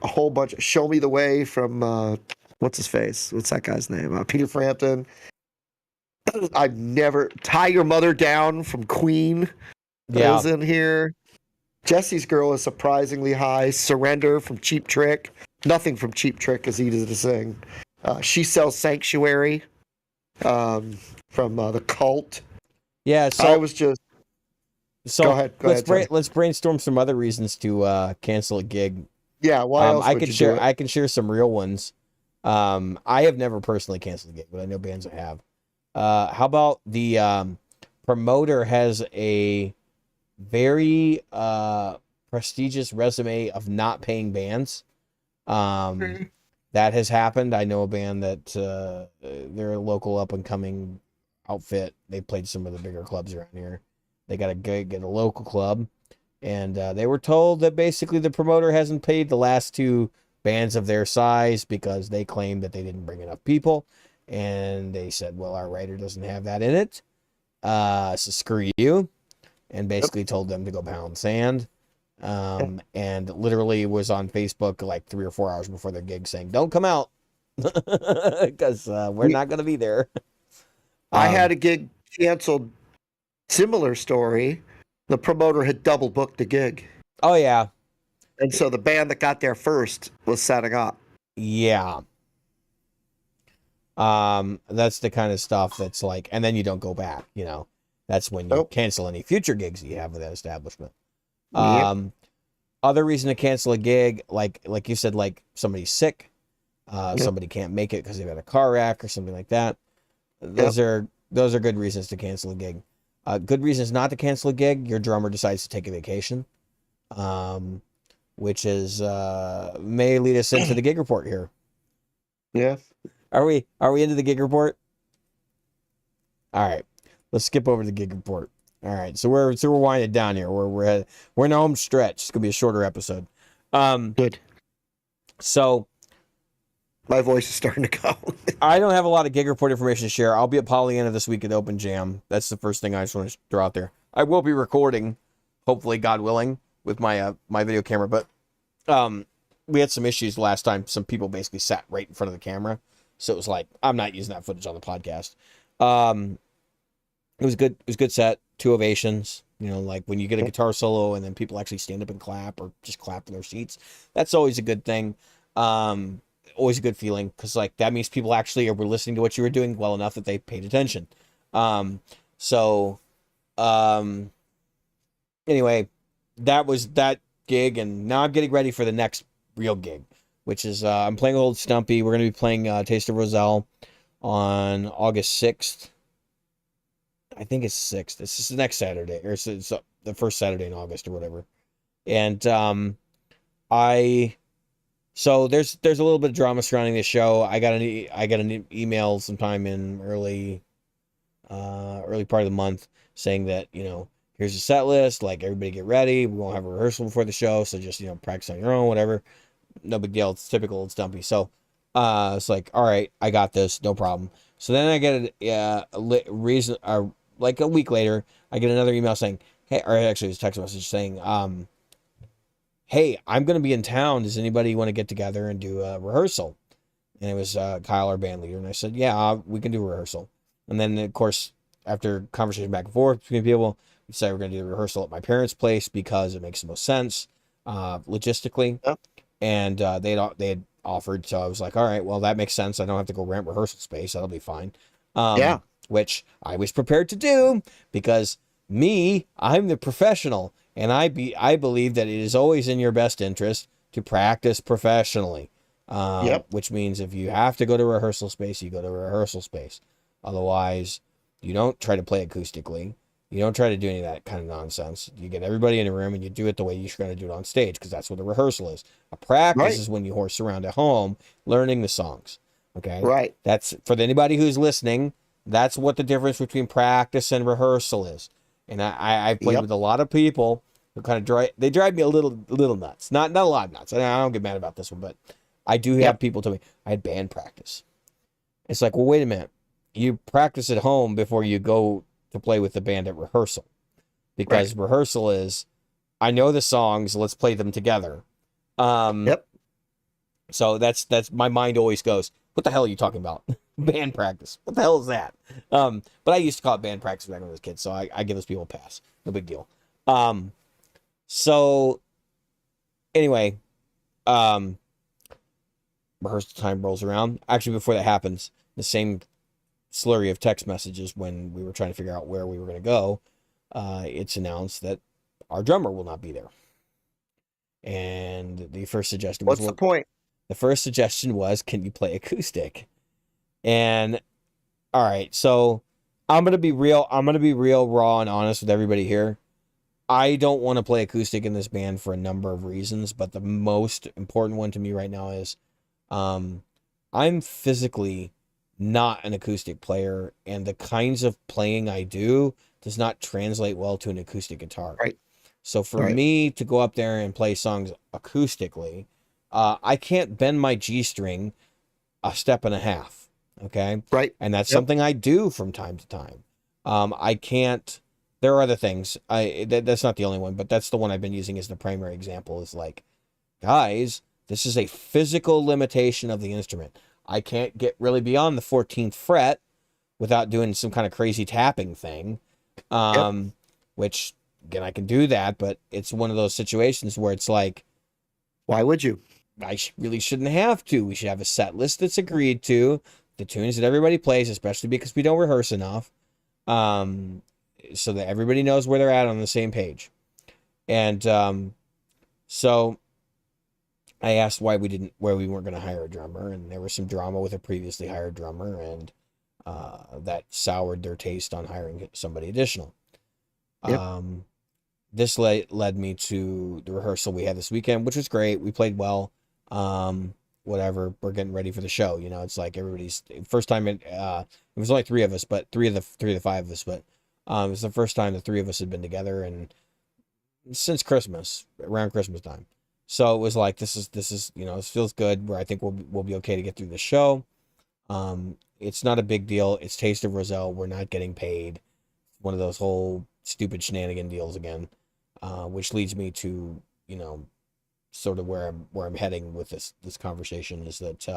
whole bunch of Show Me the Way from what's his face? What's that guy's name? Peter Frampton. I've never Tie Your Mother Down from Queen. Yeah. Is in here. Jesse's Girl is surprisingly high. Surrender from Cheap Trick. Nothing from Cheap Trick is easy to sing. She Sells Sanctuary from The Cult. Yeah. So I was just. Go ahead. Let's brainstorm some other reasons to cancel a gig. Yeah. Why else would you do it? I can share some real ones. I have never personally canceled a gig, but I know bands that have. How about the promoter has a very prestigious resume of not paying bands. That has happened. I know a band that they're a local up and coming outfit. They played some of the bigger clubs around here. They got a gig at a local club, and they were told that basically the promoter hasn't paid the last two bands of their size because they claimed that they didn't bring enough people. And they said, well, our writer doesn't have that in it. So screw you. And basically told them to go pound sand. And literally was on Facebook like 3 or 4 hours before their gig saying, don't come out because we're not going to be there. I had a gig canceled. Similar story. The promoter had double booked the gig. Oh, yeah. And so the band that got there first was setting up. Yeah. That's the kind of stuff that's like, and then you don't go back, that's when you cancel any future gigs that you have with that establishment. Yep. Other reason to cancel a gig, like you said, like somebody's sick, somebody can't make it because they've had a car wreck or something like that. Those are good reasons to cancel a gig. Good reasons not to cancel a gig. Your drummer decides to take a vacation, which is may lead us into the gig report here. Yeah. Are we into the gig report? All right, let's skip over the gig report. All right, so we're winding down here. We're in the home stretch. It's gonna be a shorter episode. Good. So my voice is starting to go. I don't have a lot of gig report information to share. I'll be at Pollyanna this week at Open Jam. That's the first thing I just want to throw out there. I will be recording, hopefully, God willing, with my my video camera. But we had some issues last time. Some people basically sat right in front of the camera. So it was like, I'm not using that footage on the podcast. It was good. It was a good set. 2 ovations. Like when you get a guitar solo and then people actually stand up and clap or just clap in their seats. That's always a good thing. Always a good feeling because like that means people actually were listening to what you were doing well enough that they paid attention. Anyway, that was that gig, and now I'm getting ready for the next real gig, which is I'm playing Old Stumpy. We're going to be playing Taste of Roselle on August 6th. I think it's 6th. This is the next Saturday, or it's the first Saturday in August or whatever. And so there's a little bit of drama surrounding this show. I got an email sometime in early part of the month saying that here's a set list, like everybody get ready. We won't have a rehearsal before the show, so just practice on your own, whatever. No big deal. It's typical Old Stumpy. So it's like, all right, I got this, no problem. So then I get like a week later, I get another email saying, hey, or actually it's a text message saying, hey, I'm going to be in town. Does anybody want to get together and do a rehearsal? And it was Kyle, our band leader. And I said, yeah, we can do a rehearsal. And then, of course, after conversation back and forth between people, we decided we're going to do the rehearsal at my parents' place because it makes the most sense logistically. Yep. And they had offered. So I was like, all right, well, that makes sense. I don't have to go rent rehearsal space. That'll be fine. Which I was prepared to do because I'm the professional. And I believe that it is always in your best interest to practice professionally. Yep. Which means if you have to go to rehearsal space, you go to rehearsal space. Otherwise, you don't try to play acoustically. You don't try to do any of that kind of nonsense. You get everybody in a room and you do it the way you're going to do it on stage, because that's what a rehearsal is. A practice Right. is when you horse around at home learning the songs. Okay? Right. That's for anybody who's listening. That's what the difference between practice and rehearsal is. And I've played Yep. with a lot of people who kind of drive me a little nuts. Not a lot of nuts. I don't get mad about this one, but I do have Yep. people tell me I had band practice. It's like, well, wait a minute. You practice at home before you go to play with the band at rehearsal, Right. because rehearsal is, I know the songs, let's play them together. Yep. So that's my mind always goes, what the hell are you talking about? Band practice. What the hell is that? But I used to call it band practice back when I was a kid, so I give those people a pass. No big deal. So anyway, rehearsal time rolls around. Actually, before that happens, the same slurry of text messages when we were trying to figure out where we were going to go, it's announced that our drummer will not be there. And the first suggestion was, What's the point? The first suggestion was, can you play acoustic? And all right, so I'm gonna be real raw and honest with everybody here. I don't want to play acoustic in this band for a number of reasons, but the most important one to me right now is I'm physically not an acoustic player, and the kinds of playing I do does not translate well to an acoustic guitar. Right. So for Right. me to go up there and play songs acoustically, I can't bend my G string a step and a half. Okay. Right. And that's Yep. something I do from time to time. I can't, there are other things. That's not the only one, but that's the one I've been using as the primary example, is like, guys, this is a physical limitation of the instrument. I can't get really beyond the 14th fret without doing some kind of crazy tapping thing. Yep. Which, again, I can do that, but it's one of those situations where it's like, Why would you? I really shouldn't have to. We should have a set list that's agreed to, the tunes that everybody plays, especially because we don't rehearse enough, so that everybody knows where they're at on the same page. And so I asked why we weren't going to hire a drummer, and there was some drama with a previously hired drummer, and that soured their taste on hiring somebody additional. Yep. This led me to the rehearsal we had this weekend, which was great. We played well. Whatever. We're getting ready for the show. You know, it's like everybody's first time. It was only three of us, but three of the five of us. But it was the first time the three of us had been together, and since Christmas, around Christmas time. So it was like, this is this feels good. Where I think we'll be okay to get through the show. It's not a big deal. It's Taste of Roselle. We're not getting paid. One of those whole stupid shenanigan deals again, which leads me to, sort of where I'm heading with this conversation, is that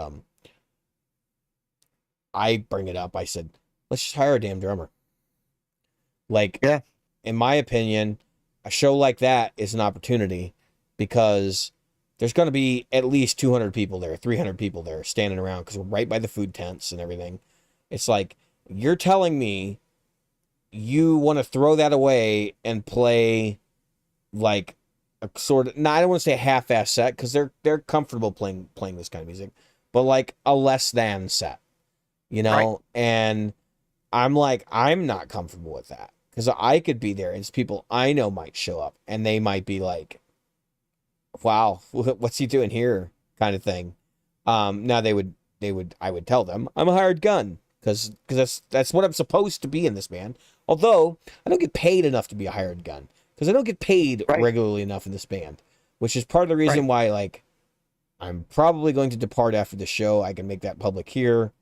I bring it up. I said, let's just hire a damn drummer. Like, Yeah. in my opinion, a show like that is an opportunity, because there's going to be at least 200 people there, 300 people there standing around, because we're right by the food tents and everything. It's like, you're telling me you want to throw that away and play like a sort of, no, I don't want to say a half-ass set, because they're comfortable playing this kind of music, but like a less than set, Right. And I'm like, I'm not comfortable with that, because I could be there and it's people I know might show up and they might be like, wow, what's he doing here, kind of thing. Now I would tell them I'm a hired gun, because that's what I'm supposed to be in this band. Although I don't get paid enough to be a hired gun, because I don't get paid Right. regularly enough in this band, which is part of the reason Right. why, like, I'm probably going to depart after the show. I can make that public here.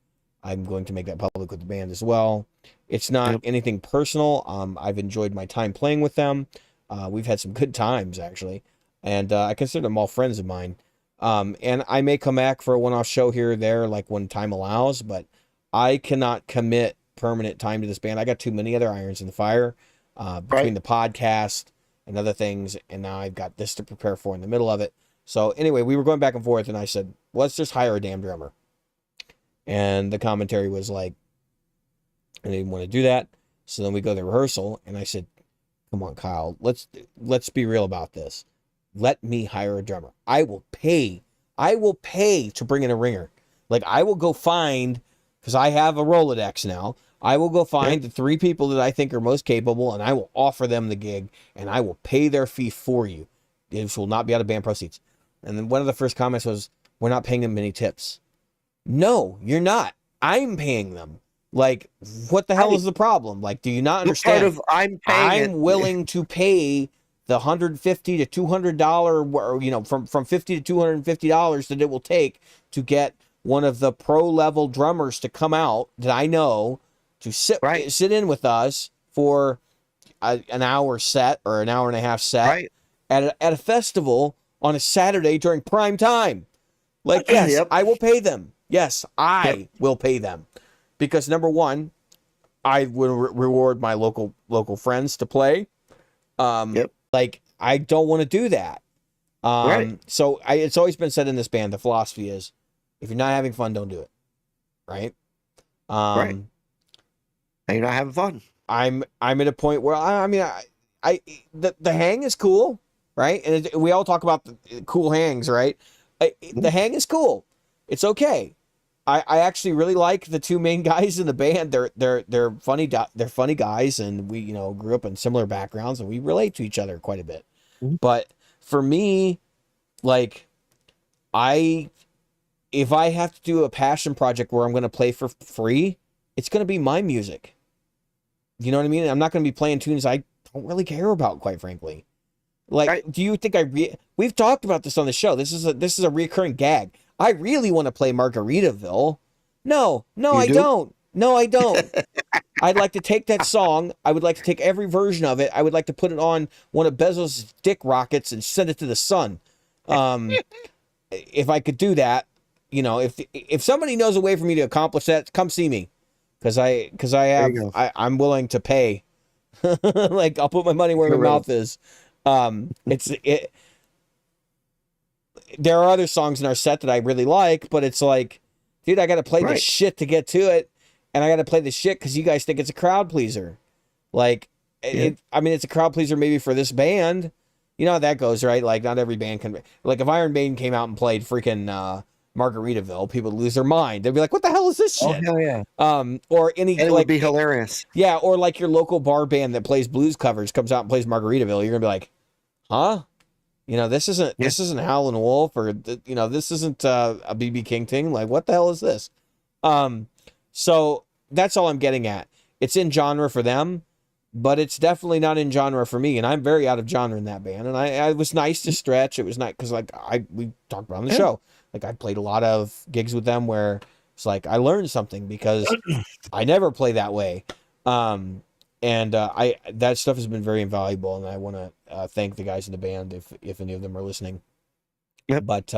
I'm going to make that public with the band as well. It's not Yep. anything personal. I've enjoyed my time playing with them. We've had some good times, actually, and I consider them all friends of mine. And I may come back for a one-off show here or there, like when time allows, but I cannot commit permanent time to this band. I got too many other irons in the fire, between Right. the podcast and other things, and now I've got this to prepare for in the middle of it. So anyway, we were going back and forth, and I said, let's just hire a damn drummer. And the commentary was like, I didn't want to do that. So then we go to rehearsal, and I said, Come on, Kyle. Let's be real about this. Let me hire a drummer. I will pay. I will pay to bring in a ringer. Like I will go find, because I have a Rolodex now. I will go Yeah. find the 3 people that I think are most capable, and I will offer them the gig, and I will pay their fee for you. This will not be out of band proceeds. And then one of the first comments was, "We're not paying them any tips." No, you're not. I'm paying them. Like, what the hell is the problem? Like, do you not What part understand? of I'm paying it? I'm willing to pay the $150 to $200, or from $50 to $250 that it will take to get one of the pro level drummers to come out that I know to Right. sit in with us for an hour set or an hour and a half set Right. at a festival on a Saturday during prime time. Like, yes, Yep. I will pay them. Yes, Yep. I will pay them because number one, I will reward my local friends to play. Yep. Like I don't want to do that. Right. So it's always been said in this band. The philosophy is, if you're not having fun, don't do it. Right. Right. Um, And you're not having fun. I'm at a point where the hang is cool, right? And we all talk about the cool hangs, right? The hang is cool. It's okay. I actually really like the 2 main guys in the band. They're funny. They're funny guys, and we grew up in similar backgrounds, and we relate to each other quite a bit. Mhm. But for me, like I, if I have to do a passion project where I'm going to play for free, it's going to be my music. You know what I mean? I'm not going to be playing tunes I don't really care about, quite frankly. Like, Right. do you think we've talked about this on the show. This is a recurring gag. I really want to play Margaritaville. No, You I do? don't. No, I don't. I'd like to take that song. I would like to take every version of it. I would like to put it on one of Bezos' dick rockets and send it to the sun. Um, if I could do that, if somebody knows a way for me to accomplish that, come see me, because There you go. I'm willing to pay. Like I'll put my money where my Really. mouth is. There are other songs in our set that I really like, but it's like, dude, I got to play this Right. shit to get to it, and I got to play this shit because you guys think it's a crowd pleaser. Like, Yeah. it's a crowd pleaser maybe for this band. You know how that goes, right? Like, not every band can. Like, if Iron Maiden came out and played freaking Margaritaville, people would lose their mind. They'd be like, "What the hell is this Oh shit?" hell yeah. Or any And it like, would be hilarious. yeah, or like your local bar band that plays blues covers comes out and plays Margaritaville. You're gonna be like, "Huh? This isn't Yeah. Howlin' Wolf, or this isn't a BB King thing. Like, what the hell is this?" Um, so that's all I'm getting at. It's in genre for them, but it's definitely not in genre for me. And I'm very out of genre in that band. And I it was nice to stretch. It was nice because like we talked about on the Yeah. show. Like I played a lot of gigs with them where it's like I learned something because I never play that way. And that stuff has been very invaluable, and I want to thank the guys in the band if any of them are listening. Yep. But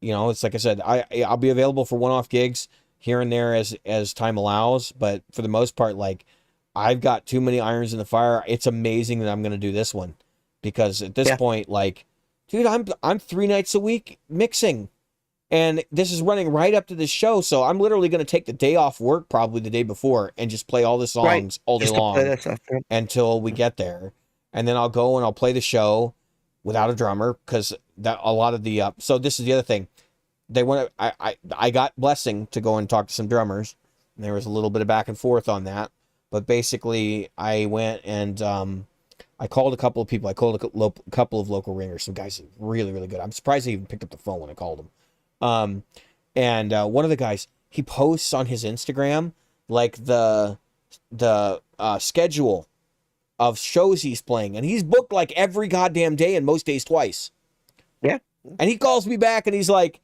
it's like I said, I'll be available for one-off gigs here and there as time allows, but for the most part, like I've got too many irons in the fire. It's amazing that I'm going to do this one because at this Yeah. point, like, dude, I'm 3 nights a week mixing. And this is running right up to this show, so I'm literally going to take the day off work, probably the day before, and just play all the songs Right. all day Just to play long that stuff. Yeah. until we get there. And then I'll go and I'll play the show without a drummer because that a lot of the so this is the other thing. They want to I got blessing to go and talk to some drummers. And there was a little bit of back and forth on that, but basically I went and I called a couple of people. I called a couple of local ringers, some guys really really good. I'm surprised they even picked up the phone when I called them. And one of the guys, he posts on his Instagram like the schedule of shows he's playing, and he's booked like every goddamn day and most days twice. Yeah. And he calls me back and he's like,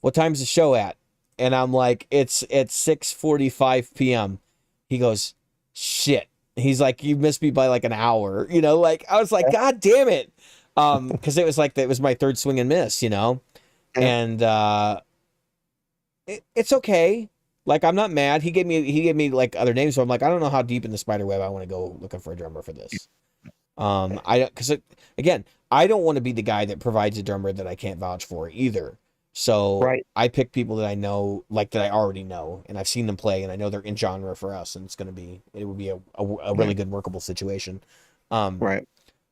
"What time's the show at?" And I'm like, "It's at 6:45 p.m." He goes, "Shit." He's like, "You missed me by like an hour." Like I was like, Yeah. "God damn it." Because it was my third swing and miss, Yeah. and it's okay. Like I'm not mad. He gave me like other names, so I'm like, I don't know how deep in the spider web I want to go looking for a drummer for this. Again, I don't want to be the guy that provides a drummer that I can't vouch for either. So Right. I pick people that I know, like that I already know, and I've seen them play, and I know they're in genre for us, and it would be a really Right. good workable situation. Um, Right.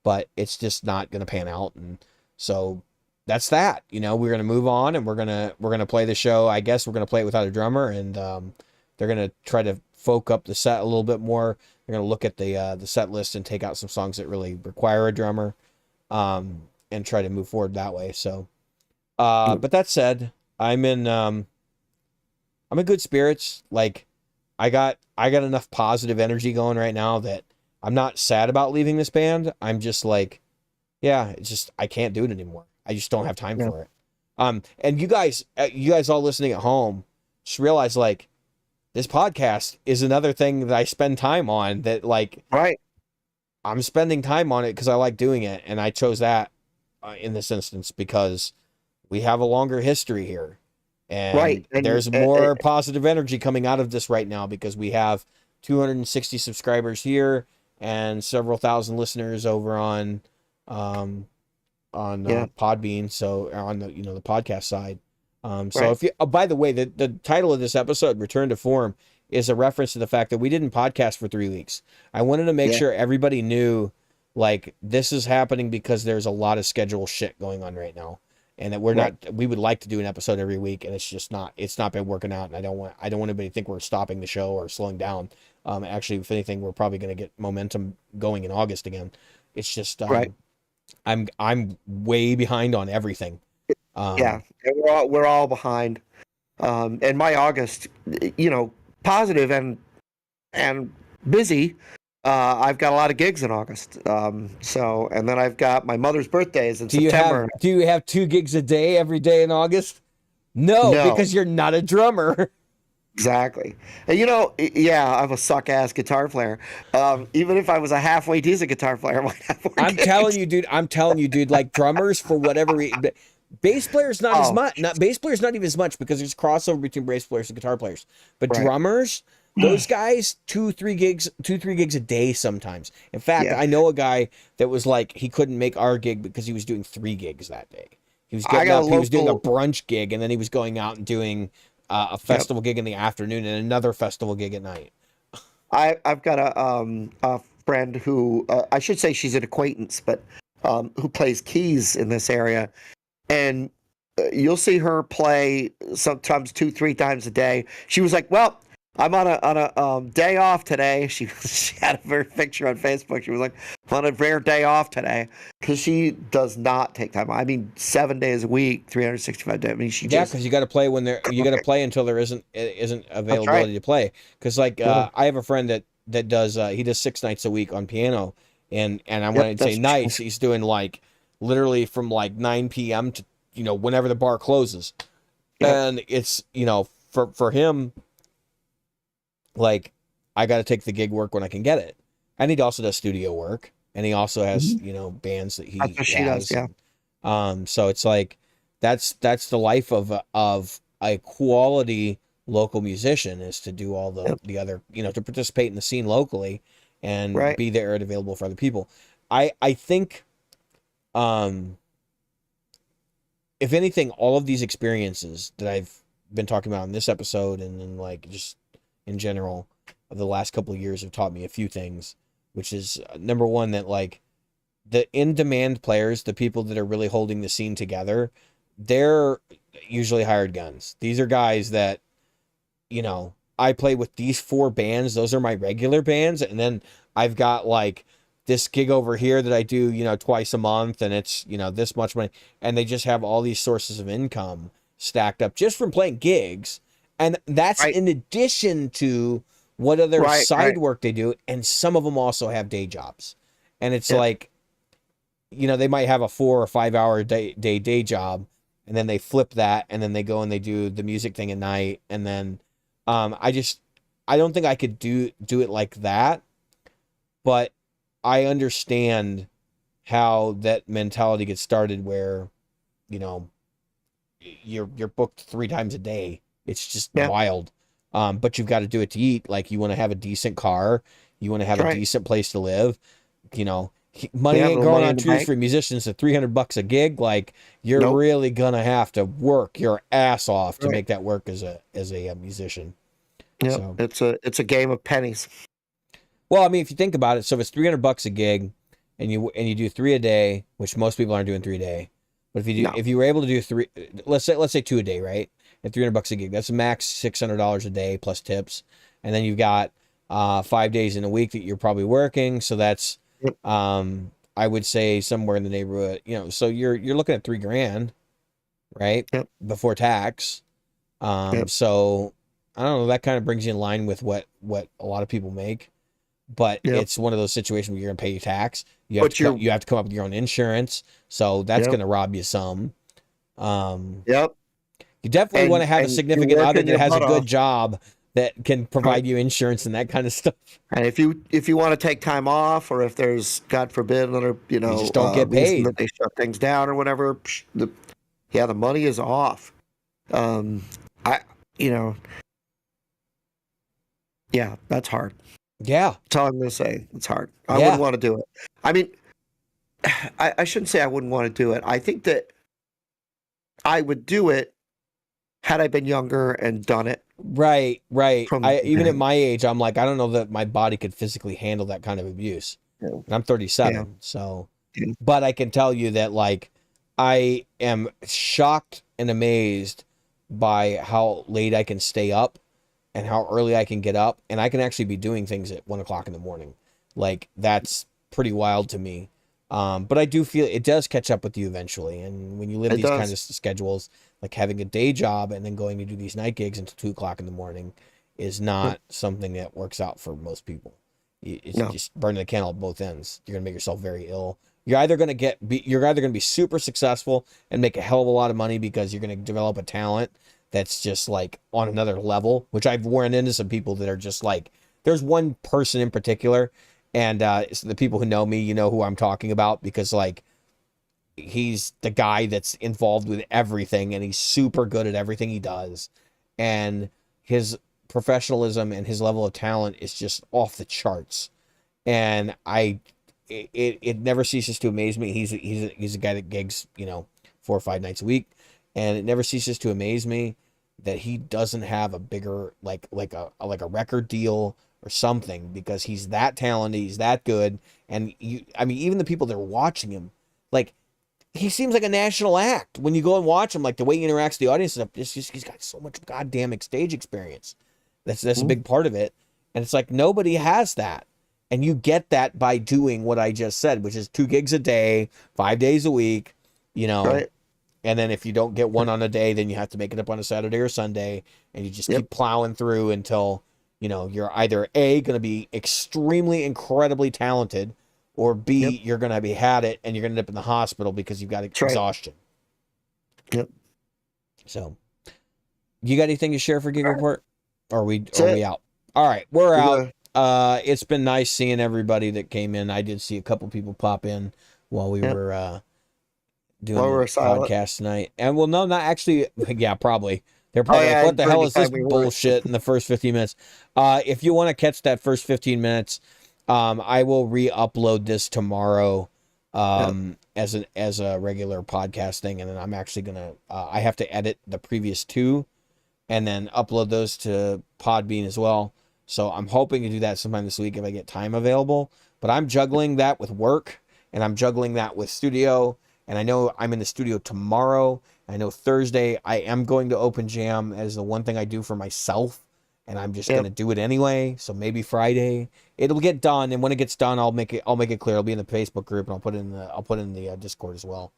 but it's just not going to pan out, and so that's that. We're going to move on, and we're gonna play the show. I guess we're going to play it without a drummer, and they're going to try to folk up the set a little bit more. They're going to look at the set list and take out some songs that really require a drummer, and try to move forward that way. So, but that said, I'm in good spirits. Like, I got enough positive energy going right now that I'm not sad about leaving this band. I'm just like, yeah, it's just I can't do it anymore. I just don't have time Yeah. for it. And you guys all listening at home, just realize like this podcast is another thing that I spend time on. That like Right. I'm spending time on it because I like doing it, and I chose that in this instance because we have a longer history here, Right. and And there's more positive energy coming out of this right now because we have 260 subscribers here and several thousand listeners over um, on yeah. Podbean, so on the podcast side. So Right. if you, by the way, the title of this episode, "Return to Form," is a reference to the fact that we didn't podcast for 3 weeks. I wanted to make Yeah. sure everybody knew, like, this is happening because there's a lot of schedule shit going on right now, and that Right. we would like to do an episode every week, and it's not been working out, and I don't want anybody to think we're stopping the show or slowing down. Actually, if anything, we're probably going to get momentum going in August again. It's just Right. I'm way behind on everything. Yeah. And we're all behind. And my August, positive and busy. I've got a lot of gigs in August. And then I've got my mother's birthday is in Do you have September. do you have 2 gigs a day every day in August? No, No, because you're not a drummer. exactly. And yeah, I'm a suck ass guitar player. Even if I was a halfway decent guitar player, I might have more I'm telling gigs. you, dude. I'm telling you, dude. Like drummers, for whatever reason, bass players not as Oh, much. Not bass players not even as much because there's crossover between bass players and guitar players. But right. drummers, those guys, 2-3 gigs a day sometimes. In fact, Yeah. I know a guy that was like he couldn't make our gig because he was doing 3 gigs that day. He was I getting got a up, he was doing a local. brunch gig, and then he was going out and doing a Yep. festival gig in the afternoon and another festival gig at night. I've got a friend who I should say she's an acquaintance, but who plays keys in this area, and you'll see her play sometimes 2-3 times a day. She was like, "Well, I'm on a day off today." She had a picture on Facebook. She was like, "I'm on a rare day off today," because she does not take time. I mean, 7 days a week, 365 days. I mean, she Yeah, just because you got to play you got to play until there isn't that's right. availability to play. Because like Yeah. I have a friend that does he does 6 nights a week on piano, and I Yep. want to say That's nights. He's doing like literally from like 9 p.m. to whenever the bar closes, yep. and it's for him, like I got to take the gig work when I can get it, and he also does studio work, and he also has Mhm. bands that That's he what she does. has. Yeah. So it's like that's the life of a quality local musician, is to do all Yep. the other, to participate in the scene locally and Right. be there and available for other people. I think um if anything, all of these experiences that I've been talking about in this episode and then like just in general of the last couple of years have taught me a few things, which is number one, that like the in-demand players, the people that are really holding the scene together, they're usually hired guns. These are guys that, I play with these 4 bands. Those are my regular bands. And then I've got like this gig over here that I do, twice a month, and it's, this much money. And they just have all these sources of income stacked up just from playing gigs. And that's Right. in addition to what other Right. Right. side work they do. And some of them also have day jobs. And it's Yep. like, they might have a 4 or 5 hour day job, and then they flip that, and then they go and they do the music thing at night, and then I don't think I could do it like that, but I understand how that mentality gets started where you know you're booked 3 times a day. It's just Yeah. wild. But you've got to do it to eat. Like, you want to have a decent car, you want to have That's a right. decent place to live, money Yeah, ain't no growing money on in the trees bank. for musicians at $300 a gig. Like, you're Nope. really gonna have to work your ass off to Right. make that work as a musician. Yep. So, It's a game of pennies. well, I mean, if you think about it, so if it's $300 a gig, and you do three a day, which most people aren't doing 3 a day, but No. if you were able to do three, let's say two a day, right? At $300 a gig, that's a max $600 a day plus tips, and then you've got 5 days in a week that you're probably working, so that's Yep. I would say somewhere in the neighborhood, so you're looking at $3,000, right? Yep. Before tax. Yep. So I don't know, that kind of brings you in line with what a lot of people make, but Yep. it's one of those situations where you're gonna pay your tax. But you're. You have to come up with your own insurance, so that's Yep. gonna rob you some. Um, Yep. you definitely want to have a And you're significant other working that your has a butt good off. job that can Right. provide you insurance and that kind of stuff. And if you want to take time off, or if there's, God forbid, another You just don't get reason paid. that they shut things down or whatever, the money is off. Um, I you know yeah, that's hard. Yeah, That's all I'm gonna say. It's hard. I yeah, wouldn't want to do it. I mean, I shouldn't say I wouldn't want to do it. I think that I would do it had I been younger and done it right, right. from the I even at beginning. my age, I'm like, I don't know that my body could physically handle that kind of abuse. Yeah. And I'm Yeah. 37, so, Yeah. but I can tell you that, like, I am shocked and amazed by how late I can stay up and how early I can get up, and I can actually be doing things at 1 o'clock in the morning. Like, that's pretty wild to me. But I do feel it does catch up with you eventually. And when you live It these kind of does. schedules, like having a day job and then going to do these night gigs until 2 o'clock in the morning is Yep. not something that works out for most people. It's No. just burning the candle at both ends. You're gonna make yourself very ill. You're either gonna be super successful and make a hell of a lot of money because you're gonna develop a talent that's just like on another level, which I've run into some people that are just like, there's one person in particular, and it's the people who know me, you know who I'm talking about, because like he's the guy that's involved with everything and he's super good at everything he does, and his professionalism and his level of talent is just off the charts. And it never ceases to amaze me. He's a guy that gigs 4 or 5 nights a week, and it never ceases to amaze me that he doesn't have a bigger like a record deal or something, because he's that talented, he's that good. And I mean, even the people that are watching him, like, he seems like a national act when you go and watch him. Like, the way he interacts with the audience and stuff, he's got so much goddamn stage experience. That's a Mhm. big part of it, and it's like nobody has that. And you get that by doing what I just said, which is 2 gigs a day, 5 days a week, you know. Right. And then if you don't get one on a day, then you have to make it up on a Saturday or Sunday, and you just Yep. keep plowing through until, you're either A, going to be extremely, incredibly talented, or Yep. B, you're going to be had it and you're going to end up in the hospital because you've got That's right. exhaustion. Yep. So, you got anything to share for Gig All right. Report? Or That's are we it. out? All right, we're We're out. gonna. It's been nice seeing everybody that came in. I did see a couple people pop in while we Yep. were doing While the we're silent. podcast tonight. And well, no, not actually. Yeah, probably. They're Oh probably like, yeah, what the during hell the is this time we weren't. bullshit in the first 15 minutes? If you want to catch that first 15 minutes, I will re-upload this tomorrow Yep. as a regular podcast thing. And then I'm actually going to, I have to edit the previous two and then upload those to Podbean as well. So I'm hoping to do that sometime this week if I get time available. But I'm juggling that with work, and I'm juggling that with studio. And I know I'm in the studio tomorrow. I know Thursday I am going to Open Jam as the one thing I do for myself, and I'm just Yep. gonna do it anyway. So maybe Friday it'll get done, and when it gets done, I'll make it clear. It'll be in the Facebook group, and I'll put it in the Discord as well.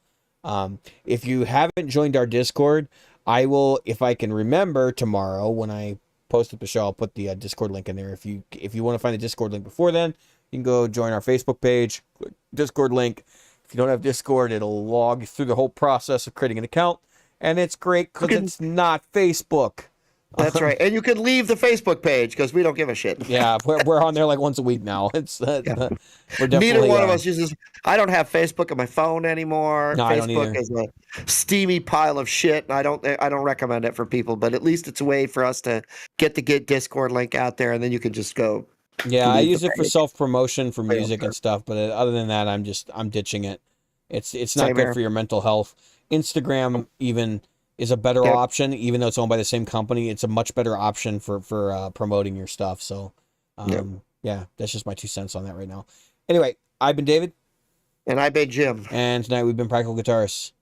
If you haven't joined our Discord, I will, if I can remember tomorrow when I post up the show, I'll put the Discord link in there. If you want to find the Discord link before then, you can go join our Facebook page, click Discord link. If you don't have Discord, it'll log you through the whole process of creating an account, and it's great You because can. it's not Facebook. That's right. And you can leave the Facebook page because we don't give a shit. Yeah, we're on there like once a week now. It's Yeah. we're Neither definitely one of us uses. I don't have Facebook on my phone anymore. no, I don't Facebook either. is a steamy pile of shit, and I don't recommend it for people. But at least it's a way for us to get the Discord link out there, and then you can just go Yeah, You I need the use it for page. self promotion for music and Realtor. stuff, but other than that, I'm ditching it. It's not Same good here. for your mental health. Instagram even is a better Okay. option, even though it's owned by the same company. It's a much better option for promoting your stuff. So, Yep. yeah, that's just my 2 cents on that right now. Anyway, I've been David, And I bet Jim. and tonight we've been Practical Guitarists.